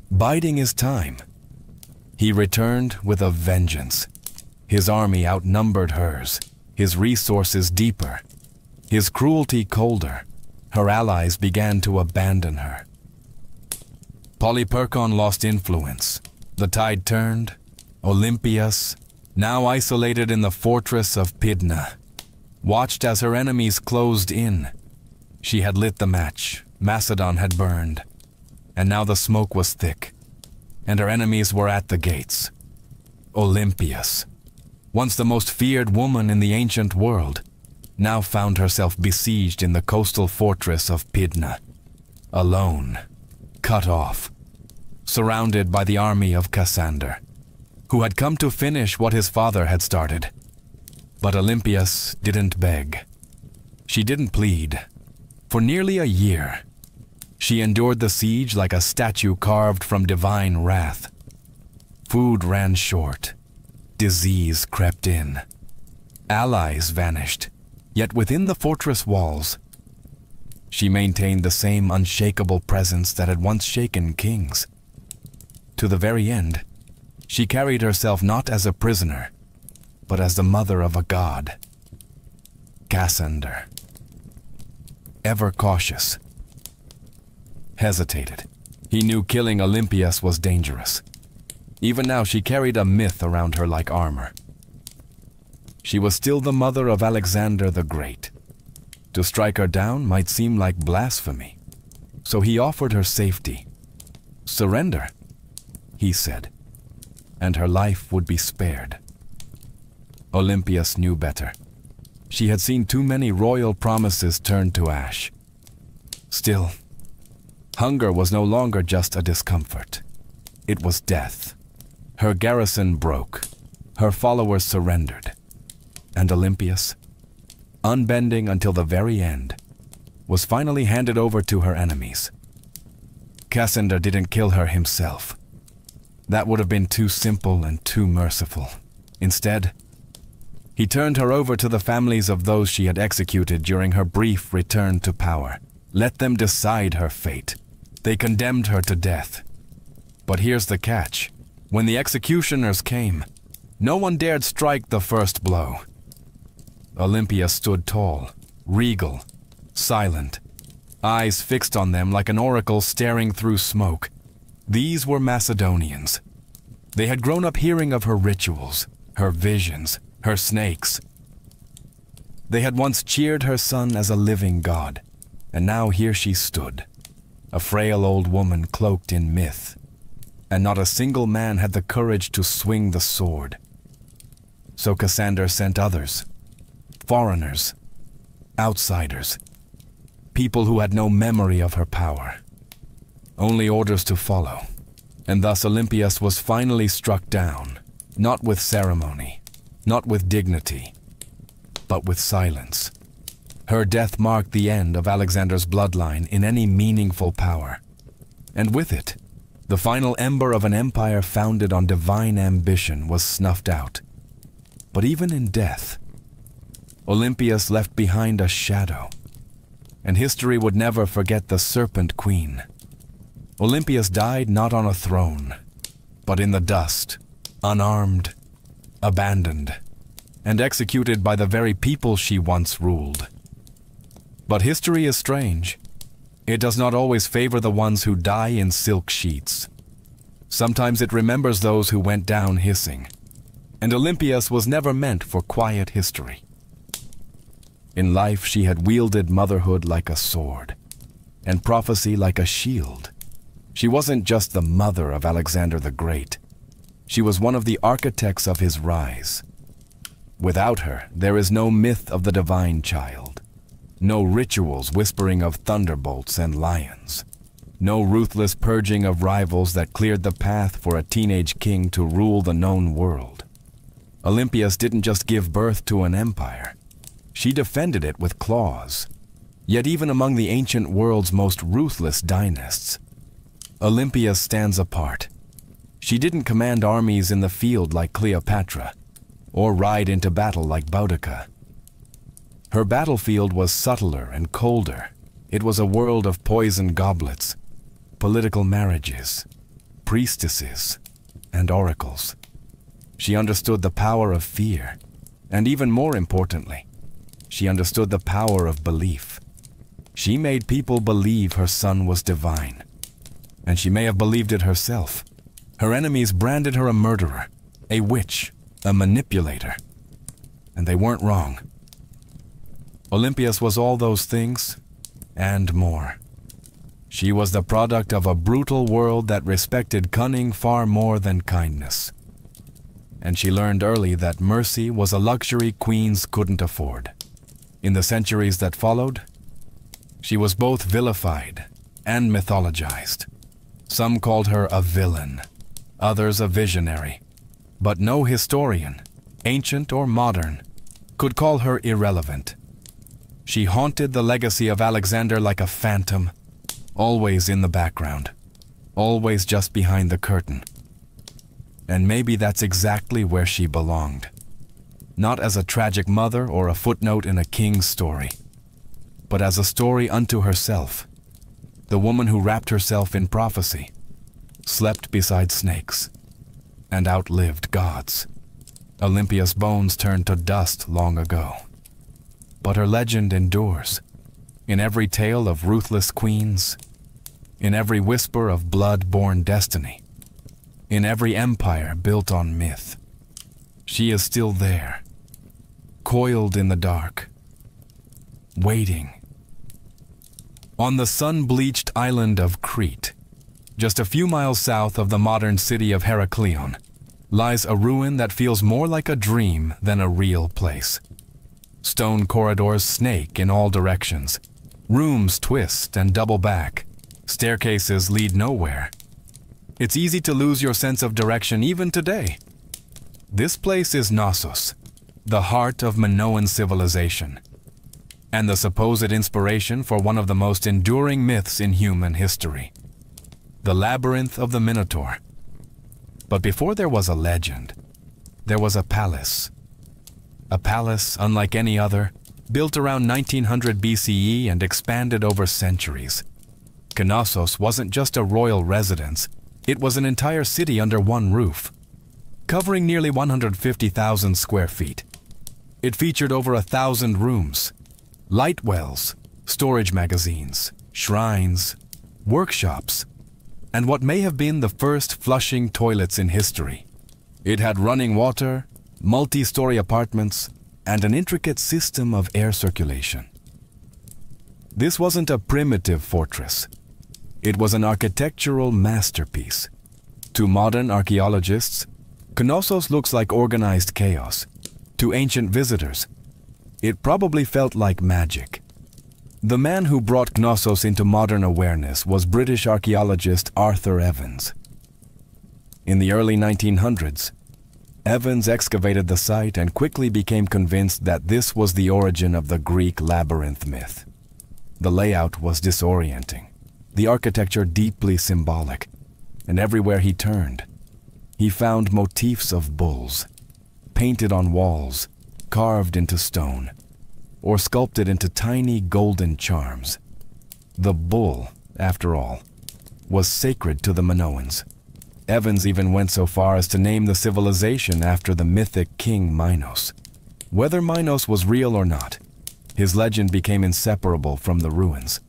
biding his time. He returned with a vengeance. His army outnumbered hers, his resources deeper, his cruelty colder. Her allies began to abandon her. Polyperchon lost influence. The tide turned. Olympias, now isolated in the fortress of Pydna, watched as her enemies closed in. She had lit the match. Macedon had burned. And now the smoke was thick, and her enemies were at the gates. Olympias, once the most feared woman in the ancient world, now found herself besieged in the coastal fortress of Pydna, alone, cut off, surrounded by the army of Cassander, who had come to finish what his father had started. But Olympias didn't beg. She didn't plead. For nearly a year, she endured the siege like a statue carved from divine wrath. Food ran short. Disease crept in. Allies vanished. Yet within the fortress walls, she maintained the same unshakable presence that had once shaken kings. To the very end, she carried herself not as a prisoner, but as the mother of a god. Cassander, ever cautious, hesitated. He knew killing Olympias was dangerous. Even now she carried a myth around her like armor. She was still the mother of Alexander the Great. To strike her down might seem like blasphemy. So he offered her safety. Surrender, he said, and her life would be spared. Olympias knew better. She had seen too many royal promises turn to ash. Still, hunger was no longer just a discomfort. It was death. Her garrison broke. Her followers surrendered. And Olympias, unbending until the very end, was finally handed over to her enemies. Cassander didn't kill her himself. That would have been too simple and too merciful. Instead, he turned her over to the families of those she had executed during her brief return to power. Let them decide her fate. They condemned her to death. But here's the catch. When the executioners came, no one dared strike the first blow. Olympia stood tall, regal, silent, eyes fixed on them like an oracle staring through smoke. These were Macedonians. They had grown up hearing of her rituals, her visions, her snakes. They had once cheered her son as a living god, And now here she stood, a frail old woman cloaked in myth, and not a single man had the courage to swing the sword. So Cassander sent others, foreigners, outsiders, people who had no memory of her power, only orders to follow. And thus Olympias was finally struck down, not with ceremony, not with dignity, but with silence. Her death marked the end of Alexander's bloodline in any meaningful power, and with it, the final ember of an empire founded on divine ambition was snuffed out. But even in death, Olympias left behind a shadow, and history would never forget the Serpent Queen. Olympias died not on a throne, but in the dust, unarmed, abandoned, and executed by the very people she once ruled. But history is strange. It does not always favor the ones who die in silk sheets. Sometimes it remembers those who went down hissing, and Olympias was never meant for quiet history. In life she had wielded motherhood like a sword, and prophecy like a shield. She wasn't just the mother of Alexander the Great. She was one of the architects of his rise. Without her, there is no myth of the divine child, no rituals whispering of thunderbolts and lions, no ruthless purging of rivals that cleared the path for a teenage king to rule the known world. Olympias didn't just give birth to an empire. She defended it with claws. Yet even among the ancient world's most ruthless dynasts, Olympias stands apart. She didn't command armies in the field like Cleopatra, or ride into battle like Boudica. Her battlefield was subtler and colder. It was a world of poisoned goblets, political marriages, priestesses, and oracles. She understood the power of fear, and even more importantly, she understood the power of belief. She made people believe her son was divine, and she may have believed it herself. Her enemies branded her a murderer, a witch, a manipulator, and they weren't wrong. Olympias was all those things, and more. She was the product of a brutal world that respected cunning far more than kindness. And she learned early that mercy was a luxury queens couldn't afford. In the centuries that followed, she was both vilified and mythologized. Some called her a villain, others a visionary, but no historian, ancient or modern, could call her irrelevant. She haunted the legacy of Alexander like a phantom, always in the background, always just behind the curtain. And maybe that's exactly where she belonged. Not as a tragic mother or a footnote in a king's story, but as a story unto herself. The woman who wrapped herself in prophecy, slept beside snakes, and outlived gods. Olympia's bones turned to dust long ago. But her legend endures, in every tale of ruthless queens, in every whisper of blood-born destiny, in every empire built on myth. She is still there, coiled in the dark, waiting. On the sun-bleached island of Crete, just a few miles south of the modern city of Heraklion, lies a ruin that feels more like a dream than a real place. Stone corridors snake in all directions. Rooms twist and double back. Staircases lead nowhere. It's easy to lose your sense of direction even today. This place is Knossos, the heart of Minoan civilization, and the supposed inspiration for one of the most enduring myths in human history, the Labyrinth of the Minotaur. But before there was a legend, there was a palace. A palace unlike any other, built around 1900 BCE and expanded over centuries. Knossos wasn't just a royal residence, it was an entire city under one roof, covering nearly 150,000 square feet. It featured over 1,000 rooms, light wells, storage magazines, shrines, workshops, and what may have been the first flushing toilets in history. It had running water, multi-story apartments, and an intricate system of air circulation. This wasn't a primitive fortress. It was an architectural masterpiece. To modern archaeologists, Knossos looks like organized chaos. To ancient visitors, it probably felt like magic. The man who brought Knossos into modern awareness was British archaeologist Arthur Evans. In the early 1900s, Evans excavated the site and quickly became convinced that this was the origin of the Greek labyrinth myth. The layout was disorienting, the architecture deeply symbolic, and everywhere he turned, he found motifs of bulls, painted on walls, carved into stone, or sculpted into tiny golden charms. The bull, after all, was sacred to the Minoans. Evans even went so far as to name the civilization after the mythic king Minos. Whether Minos was real or not, his legend became inseparable from the ruins.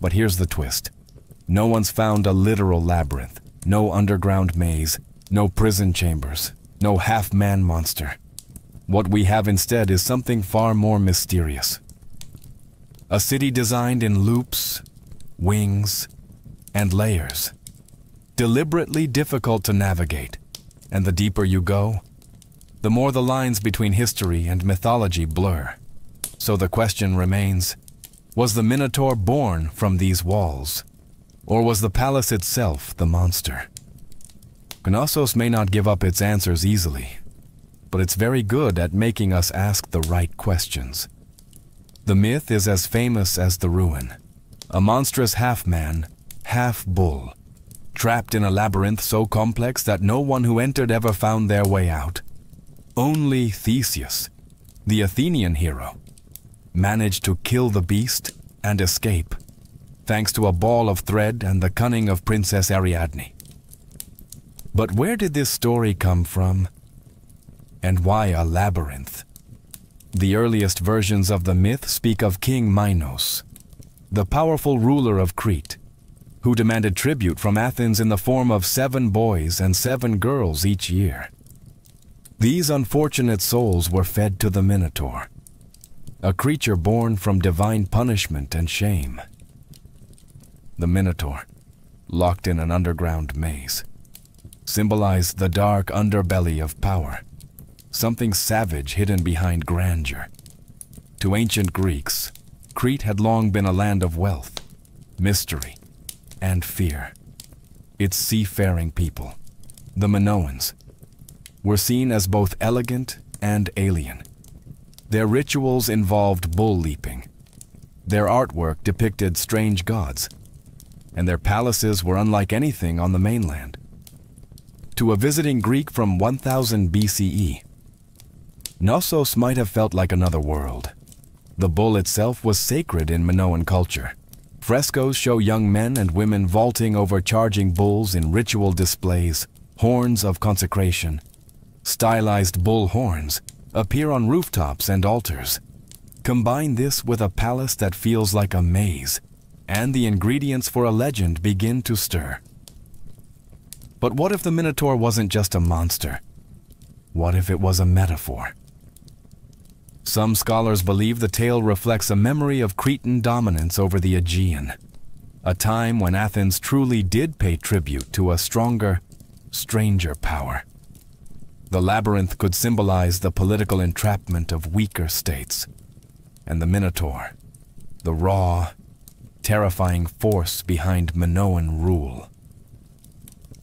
But here's the twist. No one's found a literal labyrinth, no underground maze, no prison chambers, no half-man monster. What we have instead is something far more mysterious. A city designed in loops, wings, and layers. Deliberately difficult to navigate, and the deeper you go, the more the lines between history and mythology blur. So the question remains, was the Minotaur born from these walls? Or was the palace itself the monster? Knossos may not give up its answers easily, but it's very good at making us ask the right questions. The myth is as famous as the ruin. A monstrous half-man, half-bull, trapped in a labyrinth so complex that no one who entered ever found their way out. Only Theseus, the Athenian hero, managed to kill the beast and escape, thanks to a ball of thread and the cunning of Princess Ariadne. But where did this story come from? And why a labyrinth? The earliest versions of the myth speak of King Minos, the powerful ruler of Crete, who demanded tribute from Athens in the form of 7 boys and 7 girls each year. These unfortunate souls were fed to the Minotaur, a creature born from divine punishment and shame. The Minotaur, locked in an underground maze, symbolized the dark underbelly of power, something savage hidden behind grandeur. To ancient Greeks, Crete had long been a land of wealth, mystery, and fear. Its seafaring people, the Minoans, were seen as both elegant and alien. Their rituals involved bull leaping. Their artwork depicted strange gods, and their palaces were unlike anything on the mainland. To a visiting Greek from 1000 BCE, Knossos might have felt like another world. The bull itself was sacred in Minoan culture. Frescoes show young men and women vaulting over charging bulls in ritual displays, horns of consecration. Stylized bull horns appear on rooftops and altars. Combine this with a palace that feels like a maze, and the ingredients for a legend begin to stir. But what if the Minotaur wasn't just a monster? What if it was a metaphor? Some scholars believe the tale reflects a memory of Cretan dominance over the Aegean, a time when Athens truly did pay tribute to a stronger, stranger power. The labyrinth could symbolize the political entrapment of weaker states, and the Minotaur, the raw, terrifying force behind Minoan rule.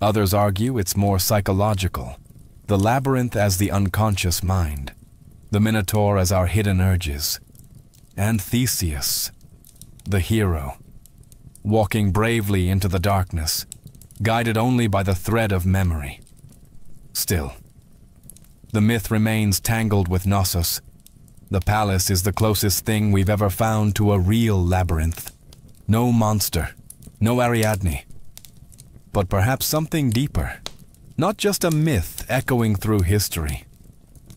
Others argue it's more psychological, the labyrinth as the unconscious mind, the Minotaur as our hidden urges, and Theseus, the hero, walking bravely into the darkness, guided only by the thread of memory. Still, the myth remains tangled with Knossos. The palace is the closest thing we've ever found to a real labyrinth. No monster, no Ariadne, but perhaps something deeper. Not just a myth echoing through history,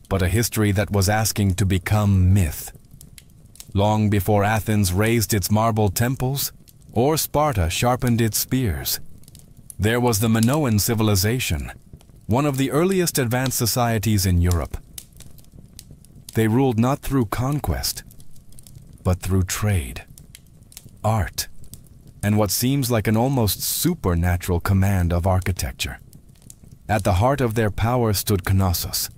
but a history that was asking to become myth. Long before Athens raised its marble temples, or Sparta sharpened its spears, there was the Minoan civilization, one of the earliest advanced societies in Europe. They ruled not through conquest, but through trade. art, and what seems like an almost supernatural command of architecture. At the heart of their power stood Knossos,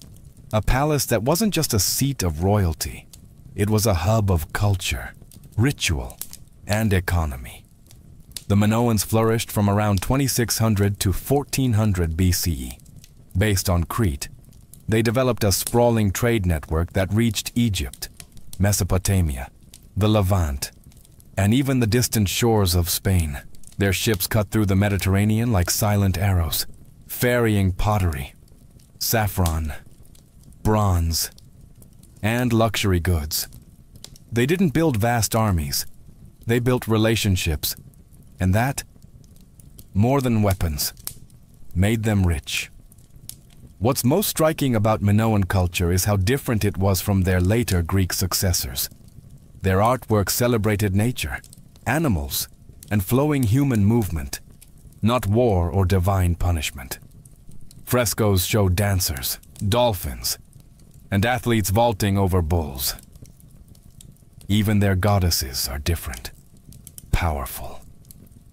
a palace that wasn't just a seat of royalty. It was a hub of culture, ritual, and economy. The Minoans flourished from around 2600 to 1400 BCE. Based on Crete, they developed a sprawling trade network that reached Egypt, Mesopotamia, the Levant, and even the distant shores of Spain. Their ships cut through the Mediterranean like silent arrows, ferrying pottery, saffron, bronze, and luxury goods. They didn't build vast armies. They built relationships, and that, more than weapons, made them rich. What's most striking about Minoan culture is how different it was from their later Greek successors. Their artwork celebrated nature, animals, and flowing human movement, not war or divine punishment. Frescoes show dancers, dolphins, and athletes vaulting over bulls. Even their goddesses are different, powerful.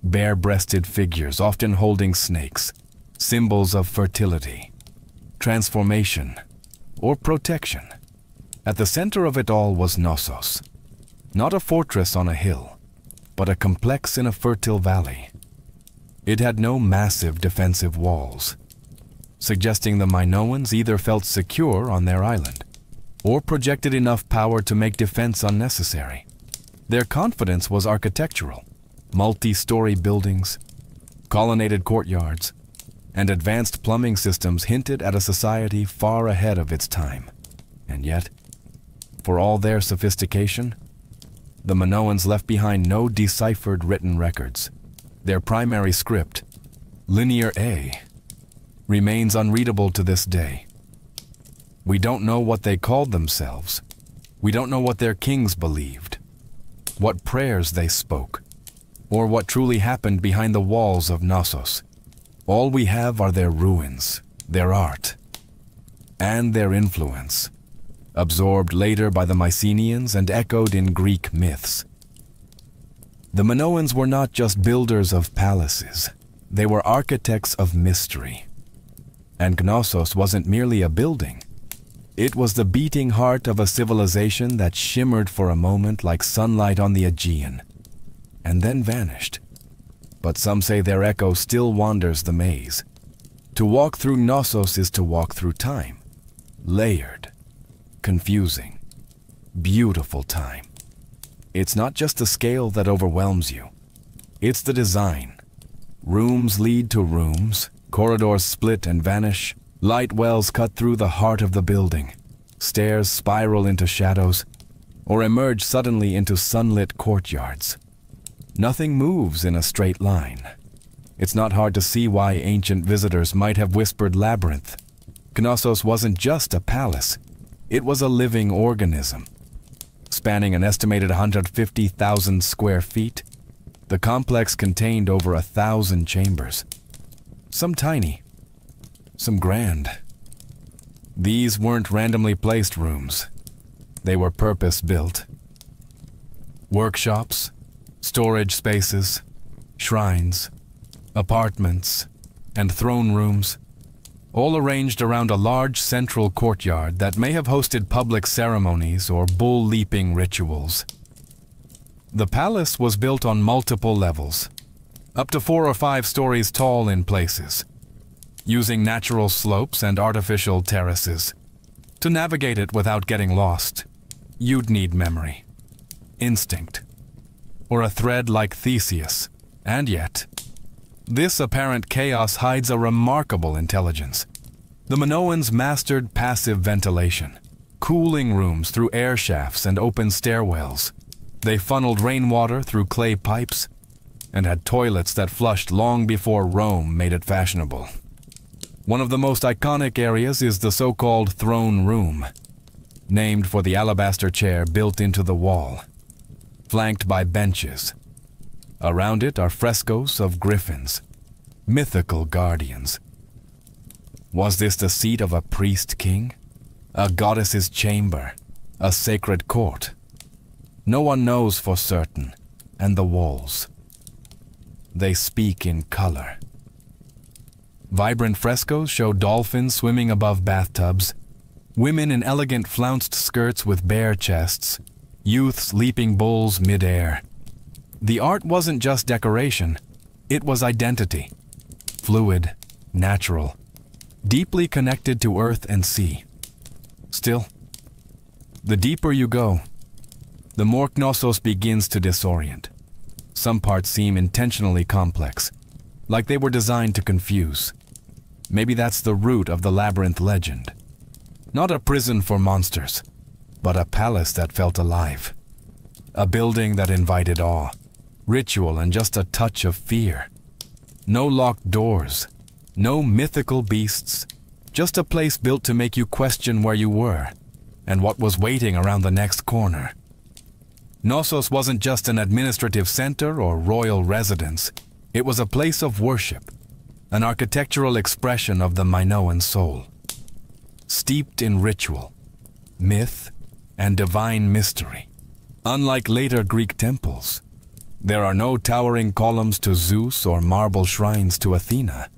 Bare-breasted figures often holding snakes, symbols of fertility, transformation, or protection. At the center of it all was Knossos, not a fortress on a hill, but a complex in a fertile valley. It had no massive defensive walls, suggesting the Minoans either felt secure on their island or projected enough power to make defense unnecessary. Their confidence was architectural. Multi-story buildings, colonnaded courtyards, and advanced plumbing systems hinted at a society far ahead of its time. And yet, for all their sophistication, the Minoans left behind no deciphered written records. Their primary script, Linear A, remains unreadable to this day. We don't know what they called themselves. We don't know what their kings believed, what prayers they spoke, or what truly happened behind the walls of Knossos. All we have are their ruins, their art, and their influence, absorbed later by the Mycenaeans and echoed in Greek myths. The Minoans were not just builders of palaces, they were architects of mystery. And Knossos wasn't merely a building. It was the beating heart of a civilization that shimmered for a moment like sunlight on the Aegean, and then vanished. But some say their echo still wanders the maze. To walk through Knossos is to walk through time. Layered, confusing, beautiful time. It's not just the scale that overwhelms you. It's the design. Rooms lead to rooms, corridors split and vanish, light wells cut through the heart of the building, stairs spiral into shadows, or emerge suddenly into sunlit courtyards. Nothing moves in a straight line. It's not hard to see why ancient visitors might have whispered labyrinth. Knossos wasn't just a palace. It was a living organism. Spanning an estimated 150,000 square feet, the complex contained over 1,000 chambers. Some tiny, some grand. These weren't randomly placed rooms. They were purpose-built. Workshops, storage spaces, shrines, apartments, and throne rooms, all arranged around a large central courtyard that may have hosted public ceremonies or bull-leaping rituals. The palace was built on multiple levels, up to 4 or 5 stories tall in places, using natural slopes and artificial terraces. To navigate it without getting lost, you'd need memory, instinct, or a thread like Theseus. And yet, this apparent chaos hides a remarkable intelligence. The Minoans mastered passive ventilation, cooling rooms through air shafts and open stairwells. They funneled rainwater through clay pipes and had toilets that flushed long before Rome made it fashionable. One of the most iconic areas is the so-called throne room, named for the alabaster chair built into the wall, flanked by benches. Around it are frescoes of griffins, mythical guardians. Was this the seat of a priest-king? A goddess's chamber? A sacred court? No one knows for certain, and the walls. They speak in color. Vibrant frescoes show dolphins swimming above bathtubs, women in elegant flounced skirts with bare chests, youths leaping bulls mid-air. The art wasn't just decoration, it was identity. Fluid, natural, deeply connected to earth and sea. Still, the deeper you go, the more Knossos begins to disorient. Some parts seem intentionally complex, like they were designed to confuse. Maybe that's the root of the labyrinth legend. Not a prison for monsters, but a palace that felt alive. A building that invited awe, ritual, and just a touch of fear. No locked doors, no mythical beasts, just a place built to make you question where you were and what was waiting around the next corner. Knossos wasn't just an administrative center or royal residence. It was a place of worship, an architectural expression of the Minoan soul. Steeped in ritual, myth, and divine mystery. Unlike later Greek temples, there are no towering columns to Zeus or marble shrines to Athena.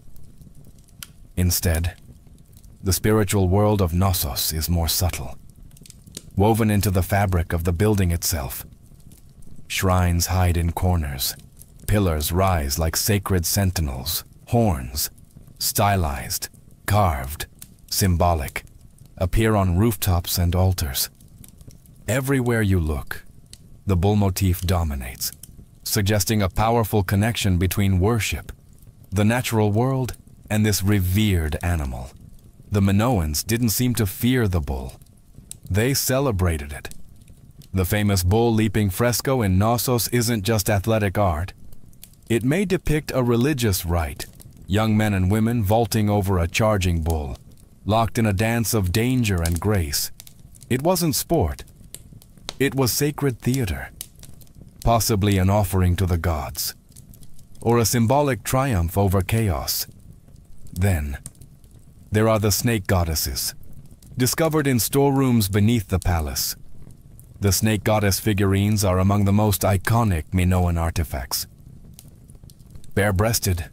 Instead, the spiritual world of Knossos is more subtle, woven into the fabric of the building itself. Shrines hide in corners, pillars rise like sacred sentinels, horns, stylized, carved, symbolic, appear on rooftops and altars. Everywhere you look, the bull motif dominates, suggesting a powerful connection between worship, the natural world, and this revered animal. The Minoans didn't seem to fear the bull. They celebrated it. The famous bull leaping fresco in Knossos isn't just athletic art. It may depict a religious rite, young men and women vaulting over a charging bull, locked in a dance of danger and grace. It wasn't sport. It was sacred theater, possibly an offering to the gods, or a symbolic triumph over chaos. Then, there are the snake goddesses, discovered in storerooms beneath the palace. The snake goddess figurines are among the most iconic Minoan artifacts. Bare-breasted,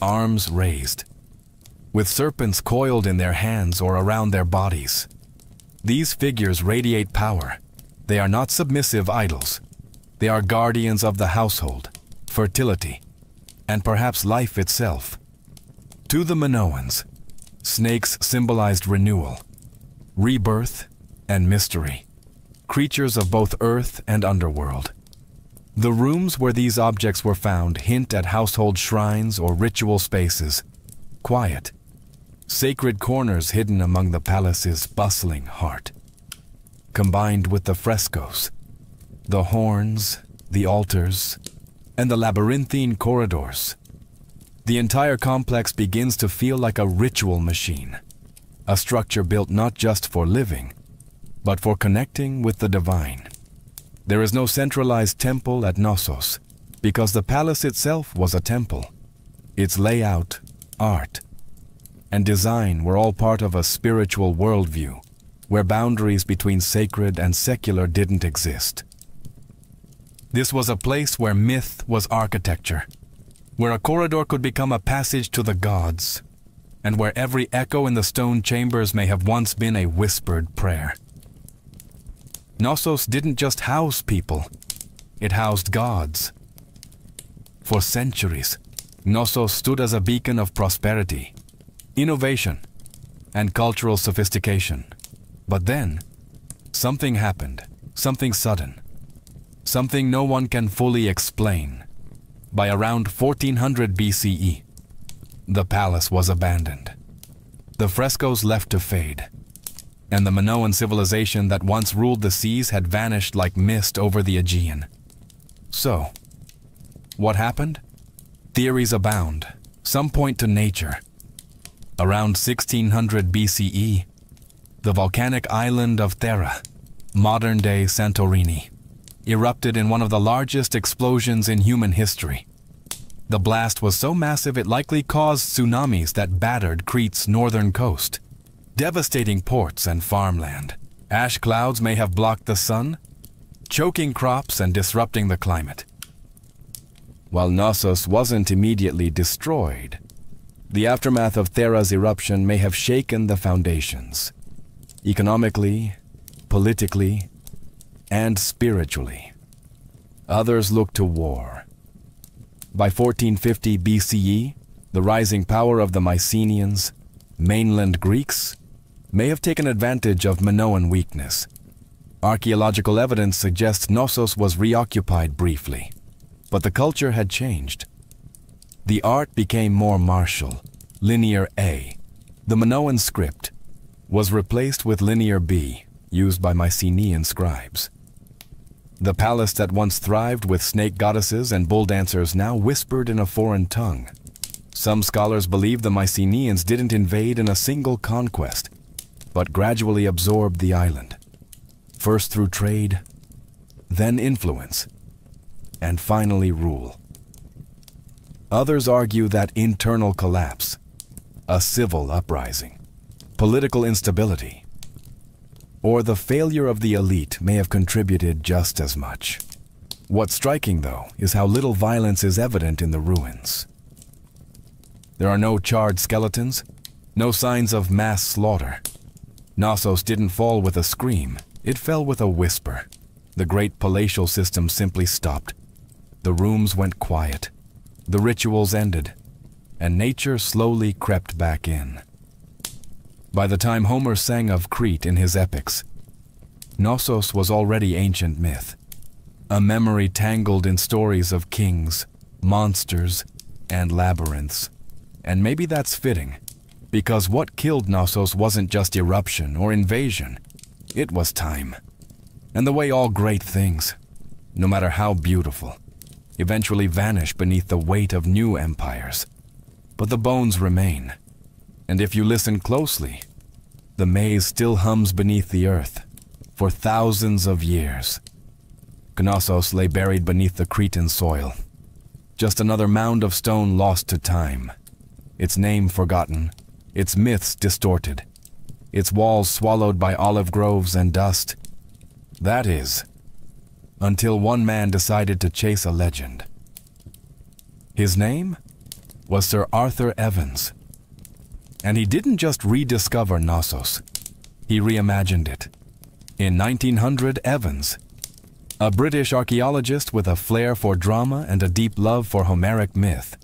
arms raised, with serpents coiled in their hands or around their bodies. These figures radiate power. They are not submissive idols. They are guardians of the household, fertility, and perhaps life itself. To the Minoans, snakes symbolized renewal, rebirth, and mystery, creatures of both earth and underworld. The rooms where these objects were found hint at household shrines or ritual spaces, quiet, sacred corners hidden among the palace's bustling heart. Combined with the frescoes, the horns, the altars, and the labyrinthine corridors, the entire complex begins to feel like a ritual machine, a structure built not just for living, but for connecting with the divine. There is no centralized temple at Knossos, because the palace itself was a temple. Its layout, art, and design were all part of a spiritual worldview, where boundaries between sacred and secular didn't exist. This was a place where myth was architecture, where a corridor could become a passage to the gods, and where every echo in the stone chambers may have once been a whispered prayer. Knossos didn't just house people, it housed gods. For centuries, Knossos stood as a beacon of prosperity, innovation, and cultural sophistication. But then, something happened, something sudden, something no one can fully explain. By around 1400 BCE, the palace was abandoned. The frescoes left to fade, and the Minoan civilization that once ruled the seas had vanished like mist over the Aegean. So, what happened? Theories abound. Some point to nature. Around 1600 BCE, the volcanic island of Thera, modern-day Santorini, erupted in one of the largest explosions in human history. The blast was so massive it likely caused tsunamis that battered Crete's northern coast, devastating ports and farmland. Ash clouds may have blocked the sun, choking crops and disrupting the climate. While Knossos wasn't immediately destroyed, the aftermath of Thera's eruption may have shaken the foundations, economically, politically, and spiritually. Others look to war. By 1450 BCE, the rising power of the Mycenaeans, mainland Greeks, may have taken advantage of Minoan weakness. Archaeological evidence suggests Knossos was reoccupied briefly, but the culture had changed. The art became more martial. Linear A, the Minoan script, was replaced with Linear B, used by Mycenaean scribes. The palace that once thrived with snake goddesses and bull dancers now whispered in a foreign tongue. Some scholars believe the Mycenaeans didn't invade in a single conquest, but gradually absorbed the island, first through trade, then influence, and finally rule. Others argue that internal collapse, a civil uprising, political instability, or the failure of the elite may have contributed just as much. What's striking, though, is how little violence is evident in the ruins. There are no charred skeletons, no signs of mass slaughter. Knossos didn't fall with a scream, it fell with a whisper. The great palatial system simply stopped. The rooms went quiet. The rituals ended, and nature slowly crept back in. By the time Homer sang of Crete in his epics, Knossos was already ancient myth, a memory tangled in stories of kings, monsters, and labyrinths. And maybe that's fitting, because what killed Knossos wasn't just eruption or invasion, it was time. And the way all great things, no matter how beautiful, eventually vanish beneath the weight of new empires. But the bones remain, and if you listen closely, the maze still hums beneath the earth for thousands of years. Knossos lay buried beneath the Cretan soil, just another mound of stone lost to time, its name forgotten, its myths distorted, its walls swallowed by olive groves and dust. That is, until one man decided to chase a legend. His name was Sir Arthur Evans. And he didn't just rediscover Knossos, he reimagined it. In 1900, Evans, a British archaeologist with a flair for drama and a deep love for Homeric myth,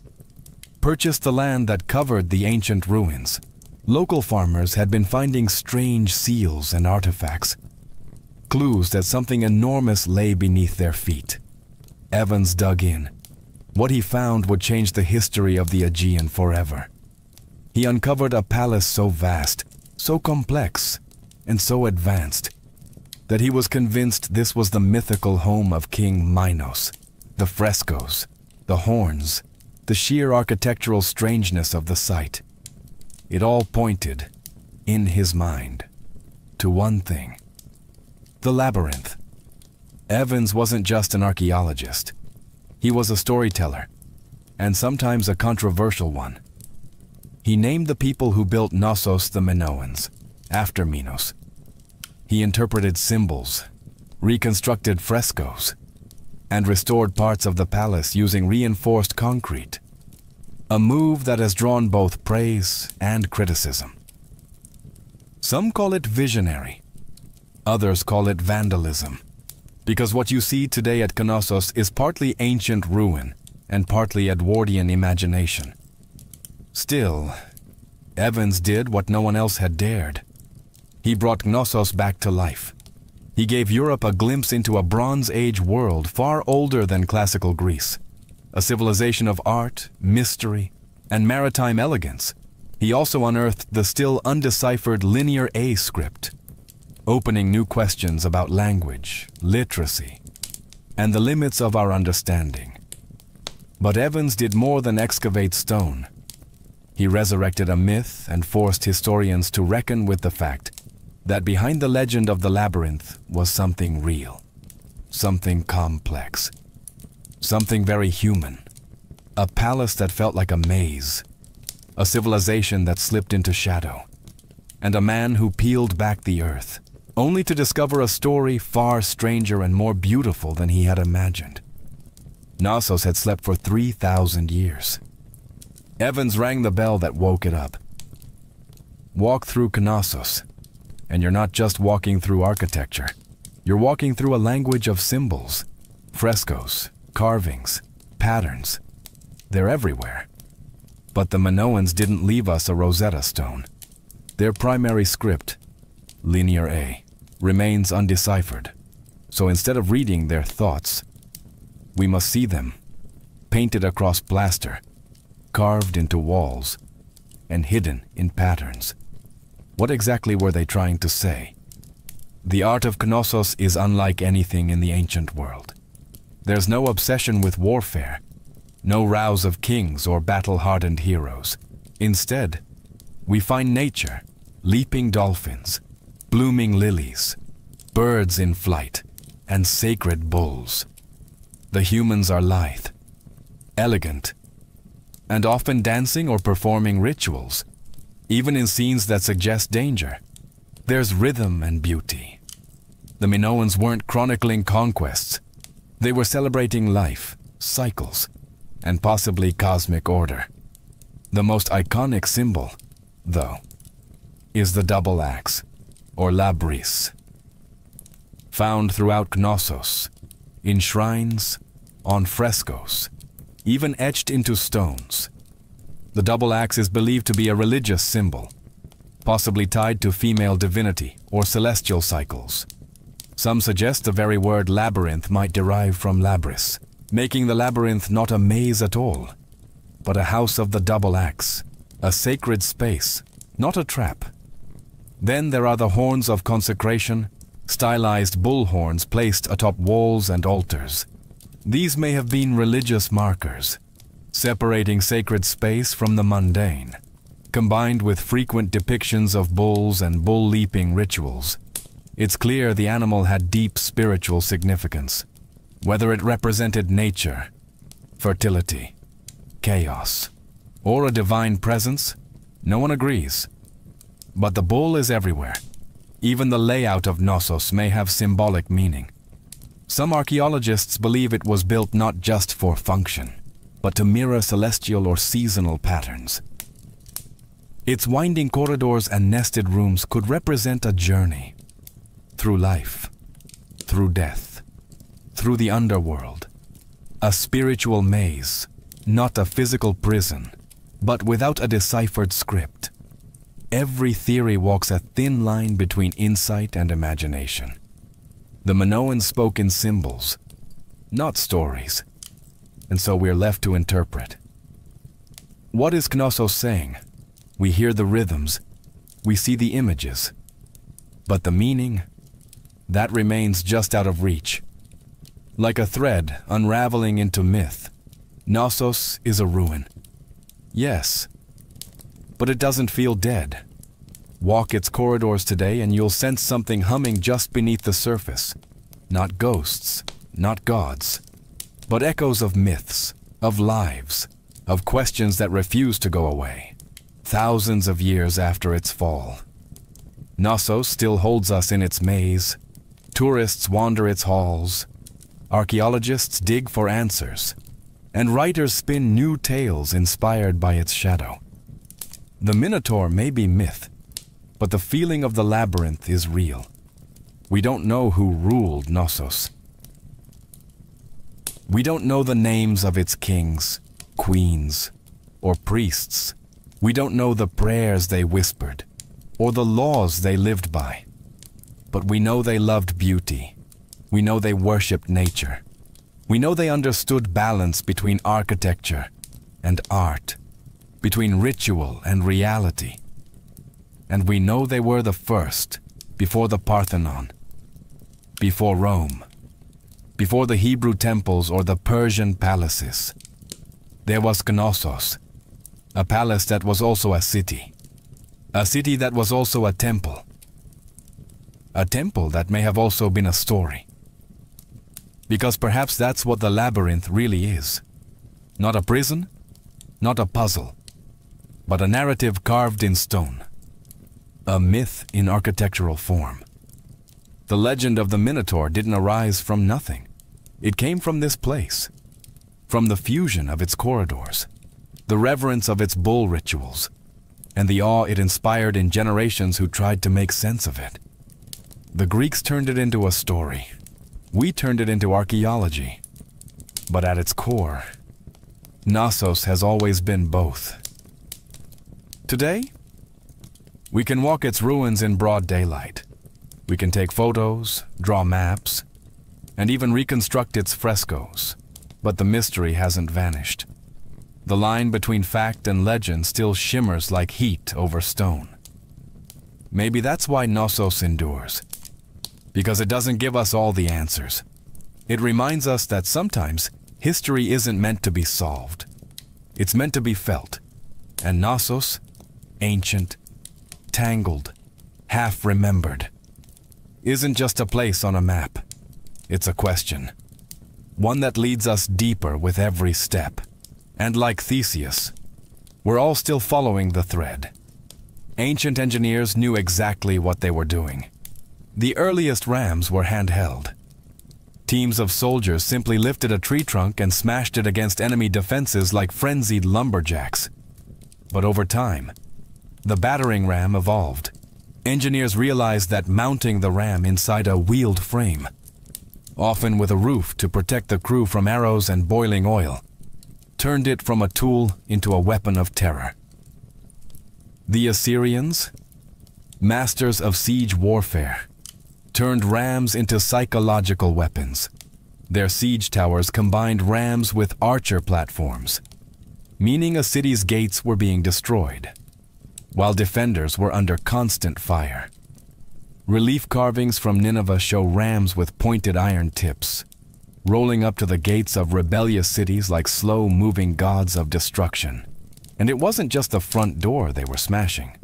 purchased the land that covered the ancient ruins. Local farmers had been finding strange seals and artifacts, clues that something enormous lay beneath their feet. Evans dug in. What he found would change the history of the Aegean forever. He uncovered a palace so vast, so complex, and so advanced, that he was convinced this was the mythical home of King Minos. The frescoes, the horns, the sheer architectural strangeness of the site. It all pointed, in his mind, to one thing: the labyrinth. Evans wasn't just an archaeologist. He was a storyteller, and sometimes a controversial one. He named the people who built Knossos the Minoans, after Minos. He interpreted symbols, reconstructed frescoes, and restored parts of the palace using reinforced concrete. A move that has drawn both praise and criticism. Some call it visionary. Others call it vandalism. Because what you see today at Knossos is partly ancient ruin and partly Edwardian imagination. Still, Evans did what no one else had dared. He brought Knossos back to life. He gave Europe a glimpse into a Bronze Age world far older than classical Greece, a civilization of art, mystery, and maritime elegance. He also unearthed the still undeciphered Linear A script, opening new questions about language, literacy, and the limits of our understanding. But Evans did more than excavate stone. He resurrected a myth and forced historians to reckon with the fact that behind the legend of the labyrinth was something real, something complex, something very human. A palace that felt like a maze, a civilization that slipped into shadow, and a man who peeled back the earth, only to discover a story far stranger and more beautiful than he had imagined. Knossos had slept for 3,000 years. Evans rang the bell that woke it up. Walk through Knossos, and you're not just walking through architecture. You're walking through a language of symbols, frescoes, carvings, patterns. They're everywhere. But the Minoans didn't leave us a Rosetta Stone. Their primary script, Linear A, remains undeciphered. So instead of reading their thoughts, we must see them, painted across plaster, carved into walls, and hidden in patterns. What exactly were they trying to say? The art of Knossos is unlike anything in the ancient world. There's no obsession with warfare, no rows of kings or battle-hardened heroes. Instead, we find nature, leaping dolphins, blooming lilies, birds in flight, and sacred bulls. The humans are lithe, elegant, and often dancing or performing rituals, even in scenes that suggest danger. There's rhythm and beauty. The Minoans weren't chronicling conquests. They were celebrating life, cycles, and possibly cosmic order. The most iconic symbol, though, is the double axe, or labris. Found throughout Knossos, in shrines, on frescoes, even etched into stones. The double axe is believed to be a religious symbol, possibly tied to female divinity or celestial cycles. Some suggest the very word labyrinth might derive from labris, making the labyrinth not a maze at all, but a house of the double axe, a sacred space, not a trap. Then there are the horns of consecration, stylized bull horns placed atop walls and altars. These may have been religious markers, separating sacred space from the mundane, combined with frequent depictions of bulls and bull-leaping rituals. It's clear the animal had deep spiritual significance, whether it represented nature, fertility, chaos, or a divine presence. No one agrees. But the bull is everywhere. Even the layout of Knossos may have symbolic meaning. Some archaeologists believe it was built not just for function, but to mirror celestial or seasonal patterns. Its winding corridors and nested rooms could represent a journey through life, through death, through the underworld. A spiritual maze, not a physical prison, but without a deciphered script. Every theory walks a thin line between insight and imagination. The Minoans spoke in symbols, not stories, and so we're left to interpret. What is Knossos saying? We hear the rhythms, we see the images, but the meaning, that remains just out of reach. Like a thread unraveling into myth, Knossos is a ruin. Yes, but it doesn't feel dead. Walk its corridors today and you'll sense something humming just beneath the surface. Not ghosts, not gods, but echoes of myths, of lives, of questions that refuse to go away, thousands of years after its fall. Knossos still holds us in its maze. Tourists wander its halls. Archaeologists dig for answers, and writers spin new tales inspired by its shadow. The Minotaur may be myth, but the feeling of the labyrinth is real. We don't know who ruled Knossos. We don't know the names of its kings, queens, or priests. We don't know the prayers they whispered, or the laws they lived by. But we know they loved beauty. We know they worshipped nature. We know they understood balance between architecture and art, between ritual and reality. And we know they were the first, before the Parthenon, before Rome, before the Hebrew temples or the Persian palaces. There was Knossos, a palace that was also a city that was also a temple that may have also been a story. Because perhaps that's what the labyrinth really is. Not a prison, not a puzzle, but a narrative carved in stone. A myth in architectural form. The legend of the Minotaur didn't arise from nothing. It came from this place. from the fusion of its corridors, the reverence of its bull rituals, and the awe it inspired in generations who tried to make sense of it. The Greeks turned it into a story. We turned it into archaeology. But at its core, Knossos has always been both. Today, we can walk its ruins in broad daylight. We can take photos, draw maps, and even reconstruct its frescoes. But the mystery hasn't vanished. The line between fact and legend still shimmers like heat over stone. Maybe that's why Knossos endures. Because it doesn't give us all the answers. It reminds us that sometimes history isn't meant to be solved. It's meant to be felt. And Knossos, ancient, tangled, half-remembered, isn't just a place on a map. It's a question. One that leads us deeper with every step. And like Theseus, we're all still following the thread. Ancient engineers knew exactly what they were doing. The earliest rams were handheld. Teams of soldiers simply lifted a tree trunk and smashed it against enemy defenses like frenzied lumberjacks. But over time, the battering ram evolved. Engineers realized that mounting the ram inside a wheeled frame, often with a roof to protect the crew from arrows and boiling oil, turned it from a tool into a weapon of terror. The Assyrians, masters of siege warfare, turned rams into psychological weapons. Their siege towers combined rams with archer platforms, meaning a city's gates were being destroyed, while defenders were under constant fire. Relief carvings from Nineveh show rams with pointed iron tips, rolling up to the gates of rebellious cities like slow-moving gods of destruction. And it wasn't just the front door they were smashing.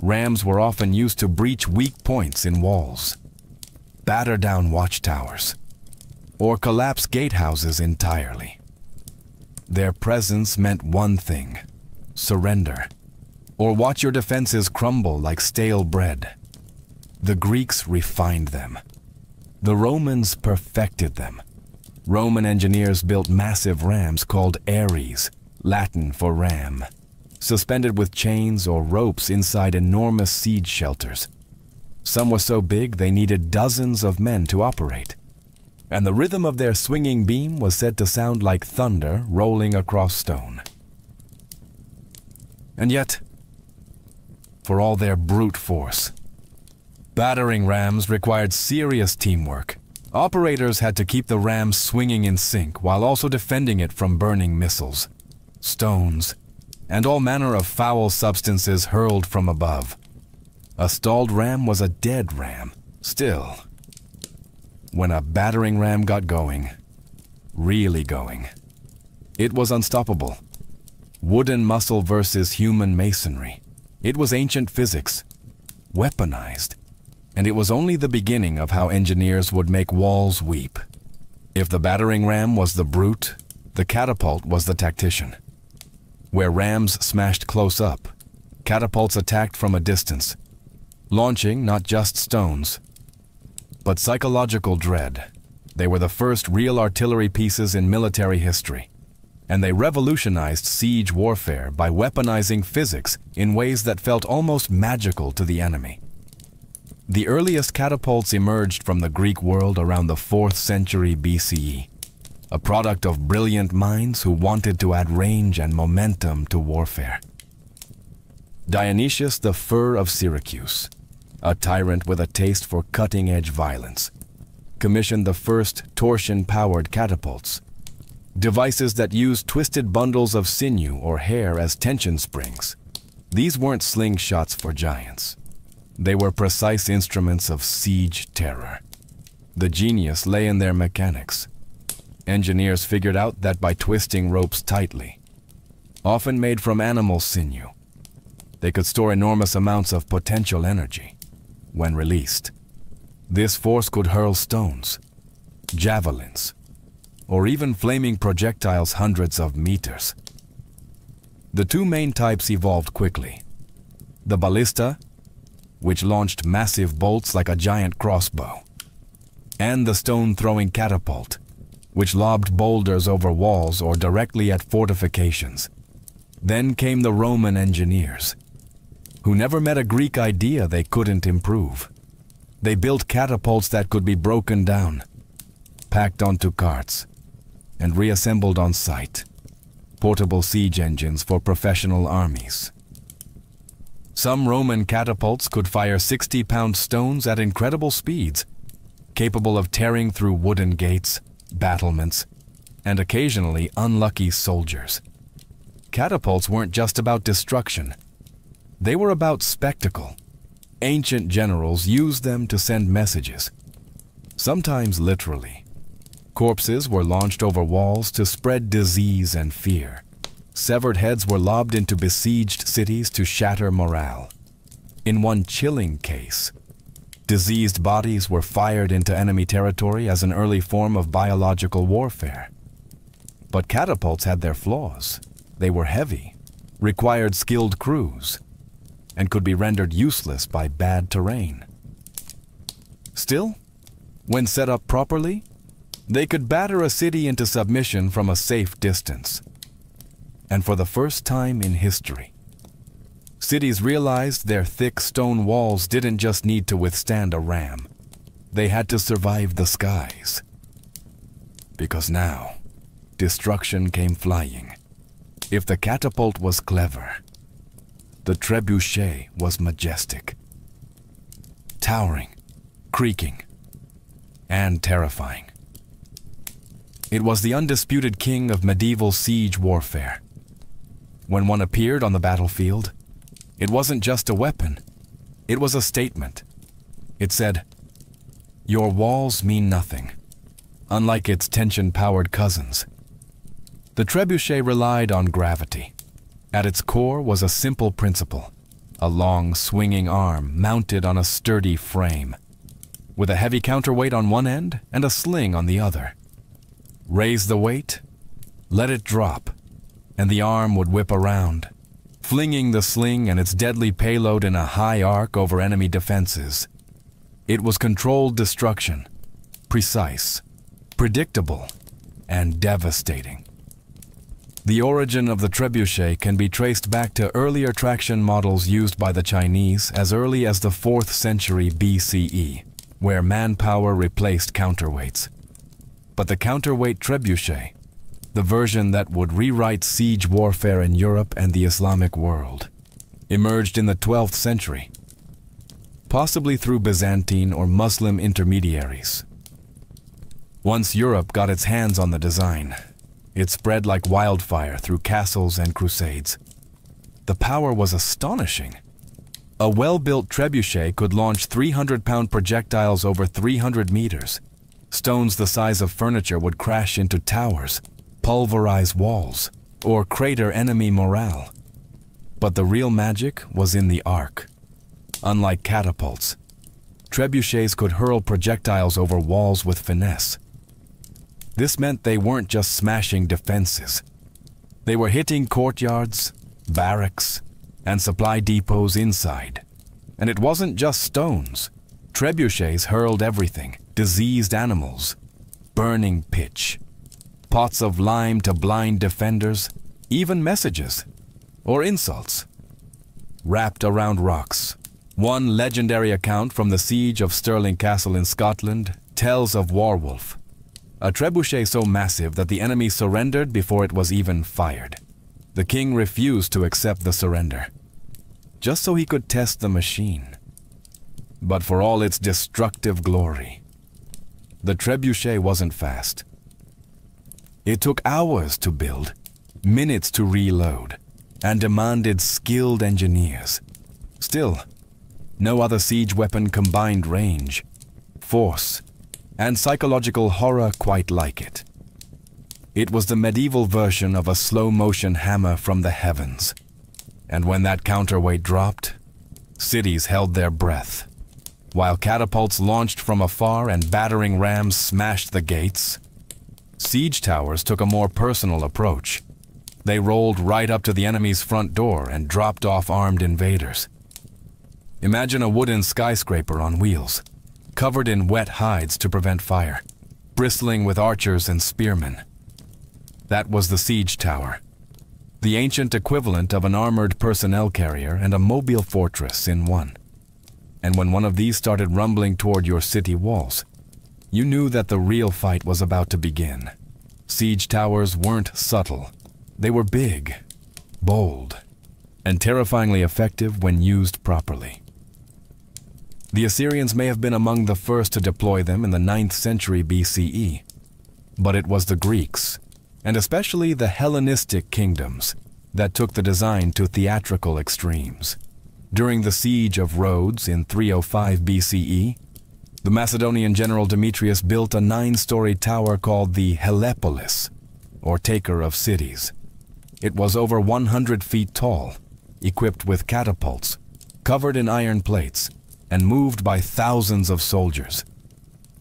Rams were often used to breach weak points in walls, batter down watchtowers, or collapse gatehouses entirely. Their presence meant one thing: surrender, or watch your defenses crumble like stale bread. The Greeks refined them. The Romans perfected them. Roman engineers built massive rams called ares, Latin for ram, suspended with chains or ropes inside enormous siege shelters. Some were so big they needed dozens of men to operate, and the rhythm of their swinging beam was said to sound like thunder rolling across stone. And yet, for all their brute force, battering rams required serious teamwork. Operators had to keep the ram swinging in sync while also defending it from burning missiles, stones, and all manner of foul substances hurled from above. A stalled ram was a dead ram. Still, when a battering ram got going, really going, it was unstoppable. Wooden muscle versus human masonry. It was ancient physics, weaponized, and it was only the beginning of how engineers would make walls weep. If the battering ram was the brute, the catapult was the tactician. Where rams smashed close up, catapults attacked from a distance, launching not just stones, but psychological dread. They were the first real artillery pieces in military history, and they revolutionized siege warfare by weaponizing physics in ways that felt almost magical to the enemy. The earliest catapults emerged from the Greek world around the 4th century BCE, a product of brilliant minds who wanted to add range and momentum to warfare. Dionysius the Fur of Syracuse, a tyrant with a taste for cutting-edge violence, commissioned the first torsion-powered catapults, devices that used twisted bundles of sinew or hair as tension springs. These weren't slingshots for giants. They were precise instruments of siege terror. The genius lay in their mechanics. Engineers figured out that by twisting ropes tightly, often made from animal sinew, they could store enormous amounts of potential energy. When released, this force could hurl stones, javelins, or even flaming projectiles hundreds of meters. The two main types evolved quickly. The ballista, which launched massive bolts like a giant crossbow, and the stone-throwing catapult, which lobbed boulders over walls or directly at fortifications. Then came the Roman engineers, who never met a Greek idea they couldn't improve. They built catapults that could be broken down, packed onto carts, and reassembled on site. Portable siege engines for professional armies. Some Roman catapults could fire 60-pound stones at incredible speeds, capable of tearing through wooden gates, battlements, and occasionally unlucky soldiers. Catapults weren't just about destruction. They were about spectacle. Ancient generals used them to send messages, sometimes literally. Corpses were launched over walls to spread disease and fear. Severed heads were lobbed into besieged cities to shatter morale. In one chilling case, diseased bodies were fired into enemy territory as an early form of biological warfare. But catapults had their flaws. They were heavy, required skilled crews, and could be rendered useless by bad terrain. Still, when set up properly, they could batter a city into submission from a safe distance. And for the first time in history, cities realized their thick stone walls didn't just need to withstand a ram. They had to survive the skies. Because now, destruction came flying. If the catapult was clever, the trebuchet was majestic, towering, creaking, and terrifying. It was the undisputed king of medieval siege warfare. When one appeared on the battlefield, it wasn't just a weapon, it was a statement. It said, "Your walls mean nothing," unlike its tension-powered cousins. The trebuchet relied on gravity. At its core was a simple principle, a long, swinging arm mounted on a sturdy frame, with a heavy counterweight on one end and a sling on the other. Raise the weight, let it drop, and the arm would whip around, flinging the sling and its deadly payload in a high arc over enemy defenses. It was controlled destruction, precise, predictable, and devastating. The origin of the trebuchet can be traced back to earlier traction models used by the Chinese as early as the 4th century BCE, where manpower replaced counterweights. But the counterweight trebuchet, the version that would rewrite siege warfare in Europe and the Islamic world, emerged in the 12th century, possibly through Byzantine or Muslim intermediaries. Once Europe got its hands on the design, it spread like wildfire through castles and crusades. The power was astonishing. A well-built trebuchet could launch 300-pound projectiles over 300 meters. Stones the size of furniture would crash into towers, pulverize walls, or crater enemy morale. But the real magic was in the arc. Unlike catapults, trebuchets could hurl projectiles over walls with finesse. This meant they weren't just smashing defenses. They were hitting courtyards, barracks, and supply depots inside. And it wasn't just stones. Trebuchets hurled everything: diseased animals, burning pitch, pots of lime to blind defenders, even messages or insults wrapped around rocks. One legendary account from the siege of Stirling Castle in Scotland tells of Warwolf, a trebuchet so massive that the enemy surrendered before it was even fired. The king refused to accept the surrender, just so he could test the machine. But for all its destructive glory, the trebuchet wasn't fast. It took hours to build, minutes to reload, and demanded skilled engineers. Still, no other siege weapon combined range, force, and psychological horror quite like it. It was the medieval version of a slow-motion hammer from the heavens. And when that counterweight dropped, cities held their breath. While catapults launched from afar and battering rams smashed the gates, siege towers took a more personal approach. They rolled right up to the enemy's front door and dropped off armed invaders. Imagine a wooden skyscraper on wheels, covered in wet hides to prevent fire, bristling with archers and spearmen. That was the siege tower, the ancient equivalent of an armored personnel carrier and a mobile fortress in one. And when one of these started rumbling toward your city walls, you knew that the real fight was about to begin. Siege towers weren't subtle. They were big, bold, and terrifyingly effective when used properly. The Assyrians may have been among the first to deploy them in the 9th century BCE, but it was the Greeks, and especially the Hellenistic kingdoms, that took the design to theatrical extremes. During the siege of Rhodes in 305 BCE, the Macedonian general Demetrius built a 9-story tower called the Helepolis, or Taker of Cities. It was over 100 feet tall, equipped with catapults, covered in iron plates, and moved by thousands of soldiers.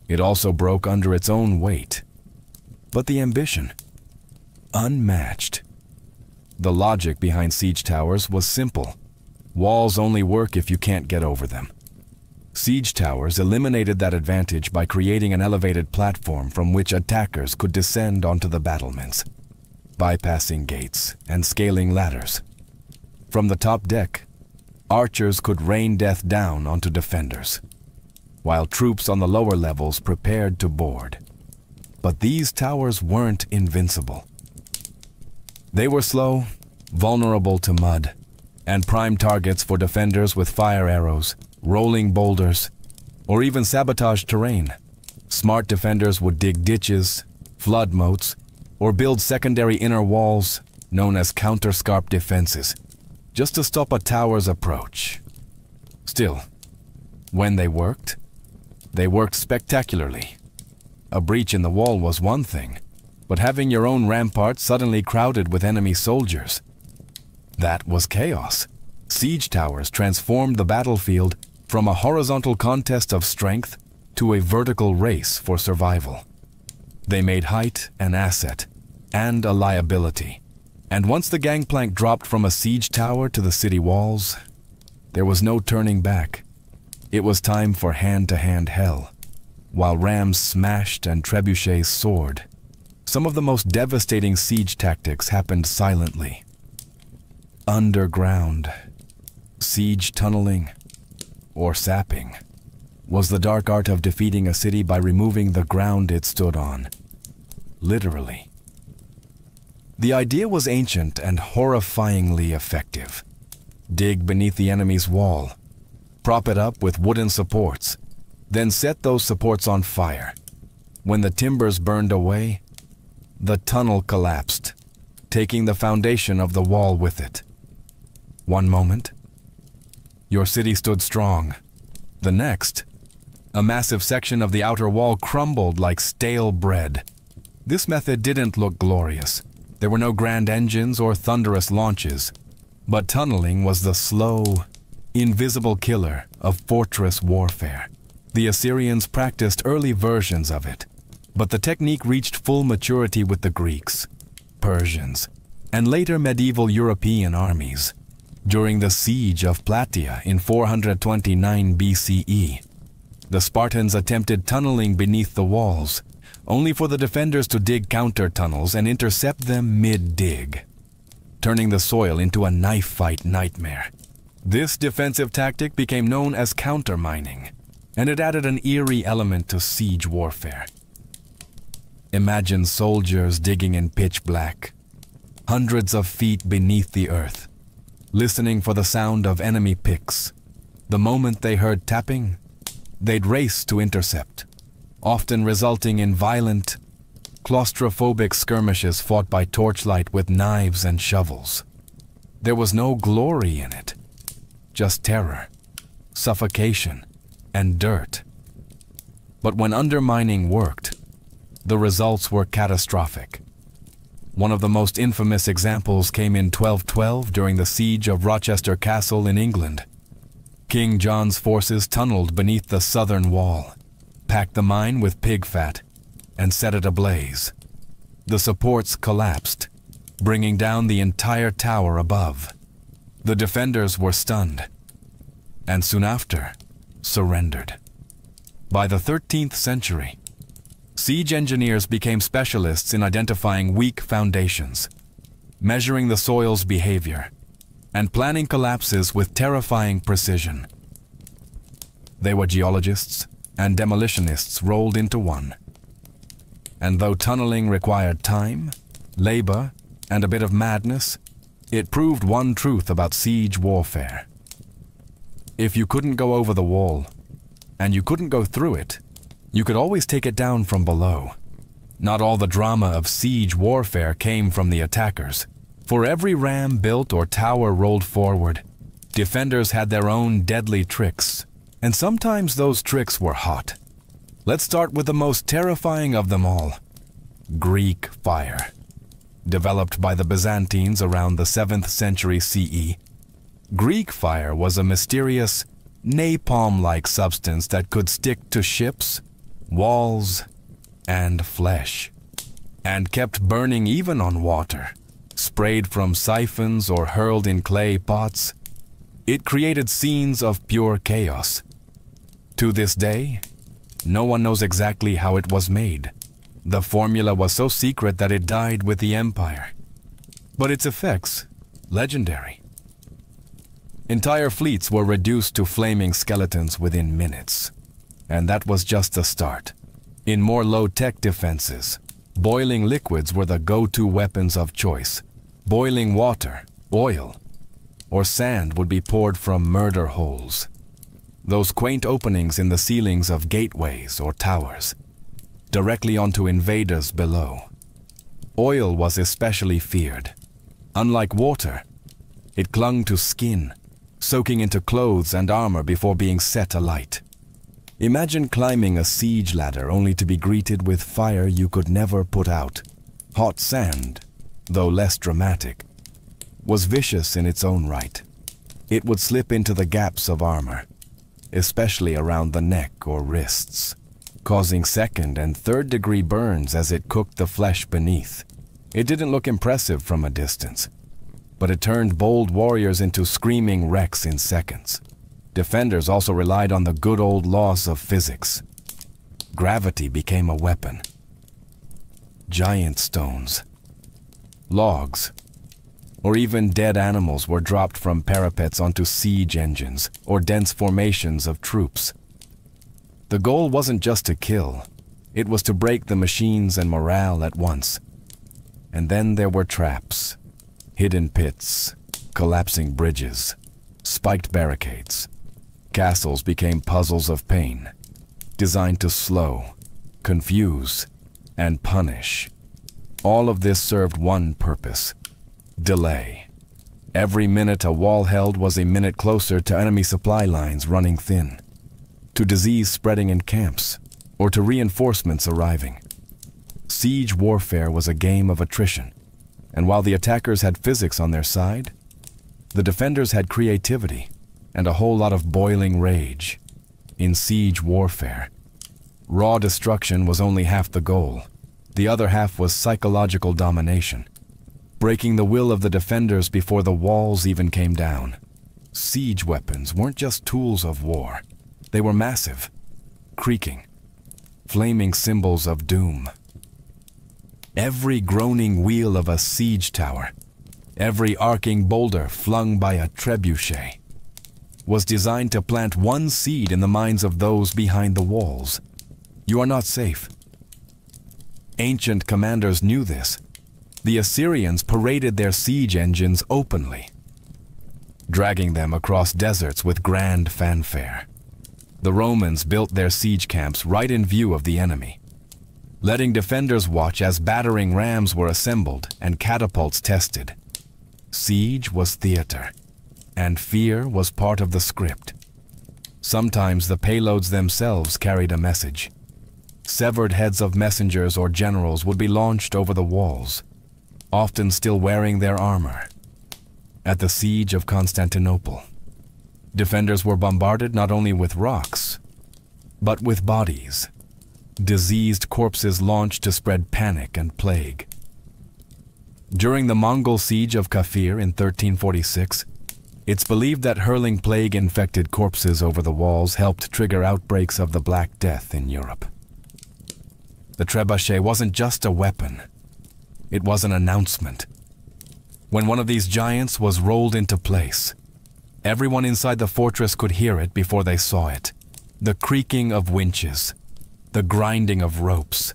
It also broke under its own weight. But the ambition, unmatched. The logic behind siege towers was simple. Walls only work if you can't get over them. Siege towers eliminated that advantage by creating an elevated platform from which attackers could descend onto the battlements, bypassing gates and scaling ladders. From the top deck, archers could rain death down onto defenders, while troops on the lower levels prepared to board. But these towers weren't invincible. They were slow, vulnerable to mud, and prime targets for defenders with fire arrows, rolling boulders, or even sabotage terrain. Smart defenders would dig ditches, flood moats, or build secondary inner walls known as counterscarp defenses, just to stop a tower's approach. Still, when they worked spectacularly. A breach in the wall was one thing, but having your own rampart suddenly crowded with enemy soldiers, that was chaos. Siege towers transformed the battlefield from a horizontal contest of strength to a vertical race for survival. They made height an asset and a liability. And once the gangplank dropped from a siege tower to the city walls, there was no turning back. It was time for hand-to-hand hell. While rams smashed and trebuchets soared, some of the most devastating siege tactics happened silently. Underground, siege tunneling, or sapping, was the dark art of defeating a city by removing the ground it stood on. Literally. The idea was ancient and horrifyingly effective. Dig beneath the enemy's wall, prop it up with wooden supports, then set those supports on fire. When the timbers burned away, the tunnel collapsed, taking the foundation of the wall with it. One moment, your city stood strong. The next, a massive section of the outer wall crumbled like stale bread. This method didn't look glorious. There were no grand engines or thunderous launches, but tunneling was the slow, invisible killer of fortress warfare. The Assyrians practiced early versions of it, but the technique reached full maturity with the Greeks, Persians, and later medieval European armies. During the siege of Plataea in 429 BCE, the Spartans attempted tunneling beneath the walls, only for the defenders to dig counter-tunnels and intercept them mid-dig, turning the soil into a knife-fight nightmare. This defensive tactic became known as counter-mining, and it added an eerie element to siege warfare. Imagine soldiers digging in pitch black, hundreds of feet beneath the earth, listening for the sound of enemy picks. The moment they heard tapping, they'd race to intercept, often resulting in violent, claustrophobic skirmishes fought by torchlight with knives and shovels. There was no glory in it, just terror, suffocation, and dirt. But when undermining worked, the results were catastrophic. One of the most infamous examples came in 1212 during the siege of Rochester Castle in England. King John's forces tunneled beneath the southern wall, packed the mine with pig fat, and set it ablaze. The supports collapsed, bringing down the entire tower above. The defenders were stunned, and soon after, surrendered. By the 13th century, Siege engineers became specialists in identifying weak foundations, measuring the soil's behavior, and planning collapses with terrifying precision. They were geologists and demolitionists rolled into one. And though tunneling required time, labor, and a bit of madness, it proved one truth about siege warfare. If you couldn't go over the wall, and you couldn't go through it, you could always take it down from below. Not all the drama of siege warfare came from the attackers. For every ram built or tower rolled forward, defenders had their own deadly tricks, and sometimes those tricks were hot. Let's start with the most terrifying of them all, Greek fire. Developed by the Byzantines around the 7th century CE, Greek fire was a mysterious, napalm-like substance that could stick to ships, walls, and flesh, and kept burning even on water. Sprayed from siphons or hurled in clay pots, it created scenes of pure chaos. To this day, no one knows exactly how it was made. The formula was so secret that it died with the empire. But its effects, legendary. Entire fleets were reduced to flaming skeletons within minutes. And that was just the start. In more low-tech defenses, boiling liquids were the go-to weapons of choice. Boiling water, oil, or sand would be poured from murder holes. Those quaint openings in the ceilings of gateways or towers, directly onto invaders below. Oil was especially feared. Unlike water, it clung to skin, soaking into clothes and armor before being set alight. Imagine climbing a siege ladder only to be greeted with fire you could never put out. Hot sand, though less dramatic, was vicious in its own right. It would slip into the gaps of armor, especially around the neck or wrists, causing second and third degree burns as it cooked the flesh beneath. It didn't look impressive from a distance, but it turned bold warriors into screaming wrecks in seconds. Defenders also relied on the good old laws of physics. Gravity became a weapon. Giant stones, logs, or even dead animals were dropped from parapets onto siege engines or dense formations of troops. The goal wasn't just to kill, it was to break the machines and morale at once. And then there were traps, hidden pits, collapsing bridges, spiked barricades. Castles became puzzles of pain, designed to slow, confuse, and punish. All of this served one purpose: delay. Every minute a wall held was a minute closer to enemy supply lines running thin, to disease spreading in camps, or to reinforcements arriving. Siege warfare was a game of attrition, and while the attackers had physics on their side, the defenders had creativity and a whole lot of boiling rage. In siege warfare, raw destruction was only half the goal. The other half was psychological domination, breaking the will of the defenders before the walls even came down. Siege weapons weren't just tools of war. They were massive, creaking, flaming symbols of doom. Every groaning wheel of a siege tower, every arcing boulder flung by a trebuchet, was designed to plant one seed in the minds of those behind the walls. You are not safe. Ancient commanders knew this. The Assyrians paraded their siege engines openly, dragging them across deserts with grand fanfare. The Romans built their siege camps right in view of the enemy, letting defenders watch as battering rams were assembled and catapults tested. Siege was theater, and fear was part of the script. Sometimes the payloads themselves carried a message. Severed heads of messengers or generals would be launched over the walls, often still wearing their armor. At the siege of Constantinople, defenders were bombarded not only with rocks, but with bodies. Diseased corpses launched to spread panic and plague. During the Mongol siege of Kafir in 1346, it's believed that hurling plague-infected corpses over the walls helped trigger outbreaks of the Black Death in Europe. The trebuchet wasn't just a weapon. It was an announcement. When one of these giants was rolled into place, everyone inside the fortress could hear it before they saw it. The creaking of winches, the grinding of ropes,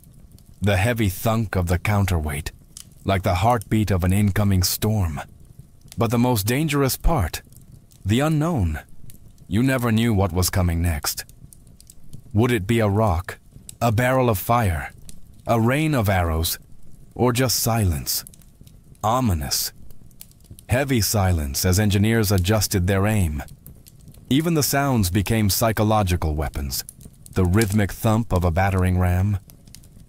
the heavy thunk of the counterweight, like the heartbeat of an incoming storm. But the most dangerous part, the unknown. You never knew what was coming next. Would it be a rock, a barrel of fire, a rain of arrows, or just silence? Ominous. Heavy silence as engineers adjusted their aim. Even the sounds became psychological weapons. The rhythmic thump of a battering ram,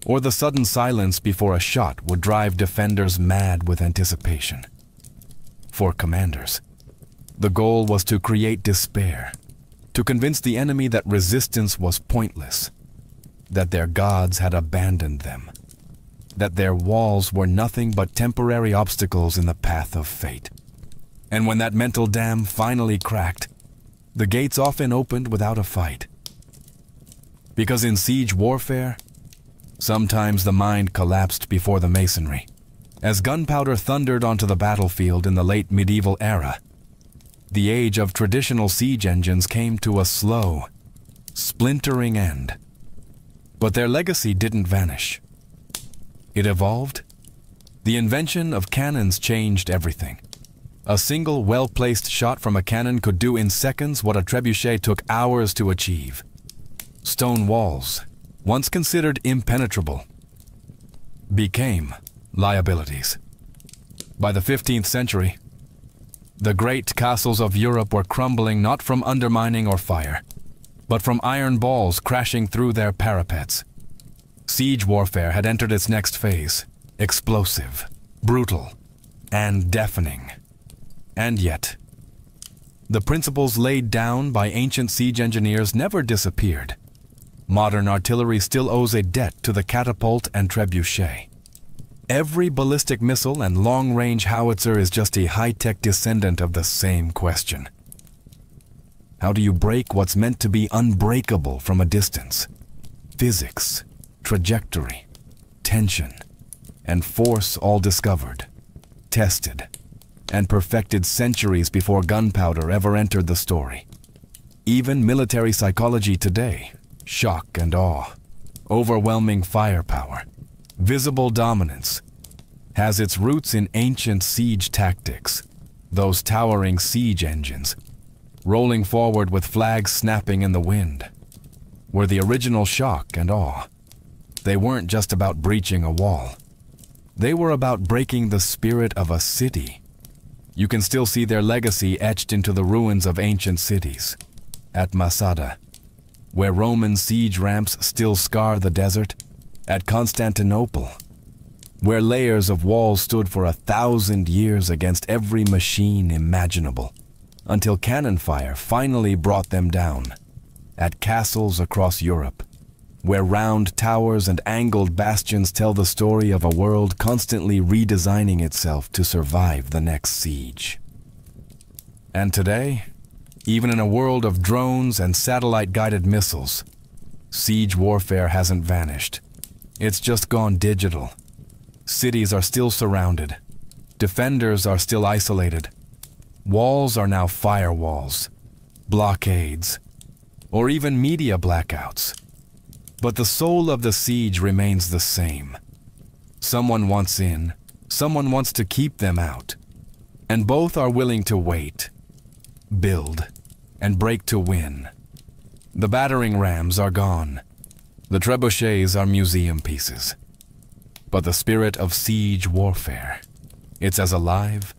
or the sudden silence before a shot would drive defenders mad with anticipation. For commanders, the goal was to create despair, to convince the enemy that resistance was pointless, that their gods had abandoned them, that their walls were nothing but temporary obstacles in the path of fate. And when that mental dam finally cracked, the gates often opened without a fight. Because in siege warfare, sometimes the mind collapsed before the masonry. As gunpowder thundered onto the battlefield in the late medieval era, the age of traditional siege engines came to a slow, splintering end. But their legacy didn't vanish. It evolved. The invention of cannons changed everything. A single well-placed shot from a cannon could do in seconds what a trebuchet took hours to achieve. Stone walls, once considered impenetrable, became liabilities. By the 15th century, the great castles of Europe were crumbling not from undermining or fire, but from iron balls crashing through their parapets. Siege warfare had entered its next phase, explosive, brutal, and deafening. And yet, the principles laid down by ancient siege engineers never disappeared. Modern artillery still owes a debt to the catapult and trebuchet. Every ballistic missile and long-range howitzer is just a high-tech descendant of the same question. How do you break what's meant to be unbreakable from a distance? Physics, trajectory, tension, and force all discovered, tested, and perfected centuries before gunpowder ever entered the story. Even military psychology today, shock and awe, overwhelming firepower, visible dominance, has its roots in ancient siege tactics, those towering siege engines, rolling forward with flags snapping in the wind, were the original shock and awe. They weren't just about breaching a wall. They were about breaking the spirit of a city. You can still see their legacy etched into the ruins of ancient cities. At Masada, where Roman siege ramps still scar the desert. At Constantinople, where layers of walls stood for 1,000 years against every machine imaginable, until cannon fire finally brought them down. At castles across Europe, where round towers and angled bastions tell the story of a world constantly redesigning itself to survive the next siege. And today, even in a world of drones and satellite-guided missiles, siege warfare hasn't vanished. It's just gone digital. Cities are still surrounded. Defenders are still isolated. Walls are now firewalls, blockades, or even media blackouts. But the soul of the siege remains the same. Someone wants in, someone wants to keep them out. And both are willing to wait, build, and break to win. The battering rams are gone. The trebuchets are museum pieces. But the spirit of siege warfare, it's as alive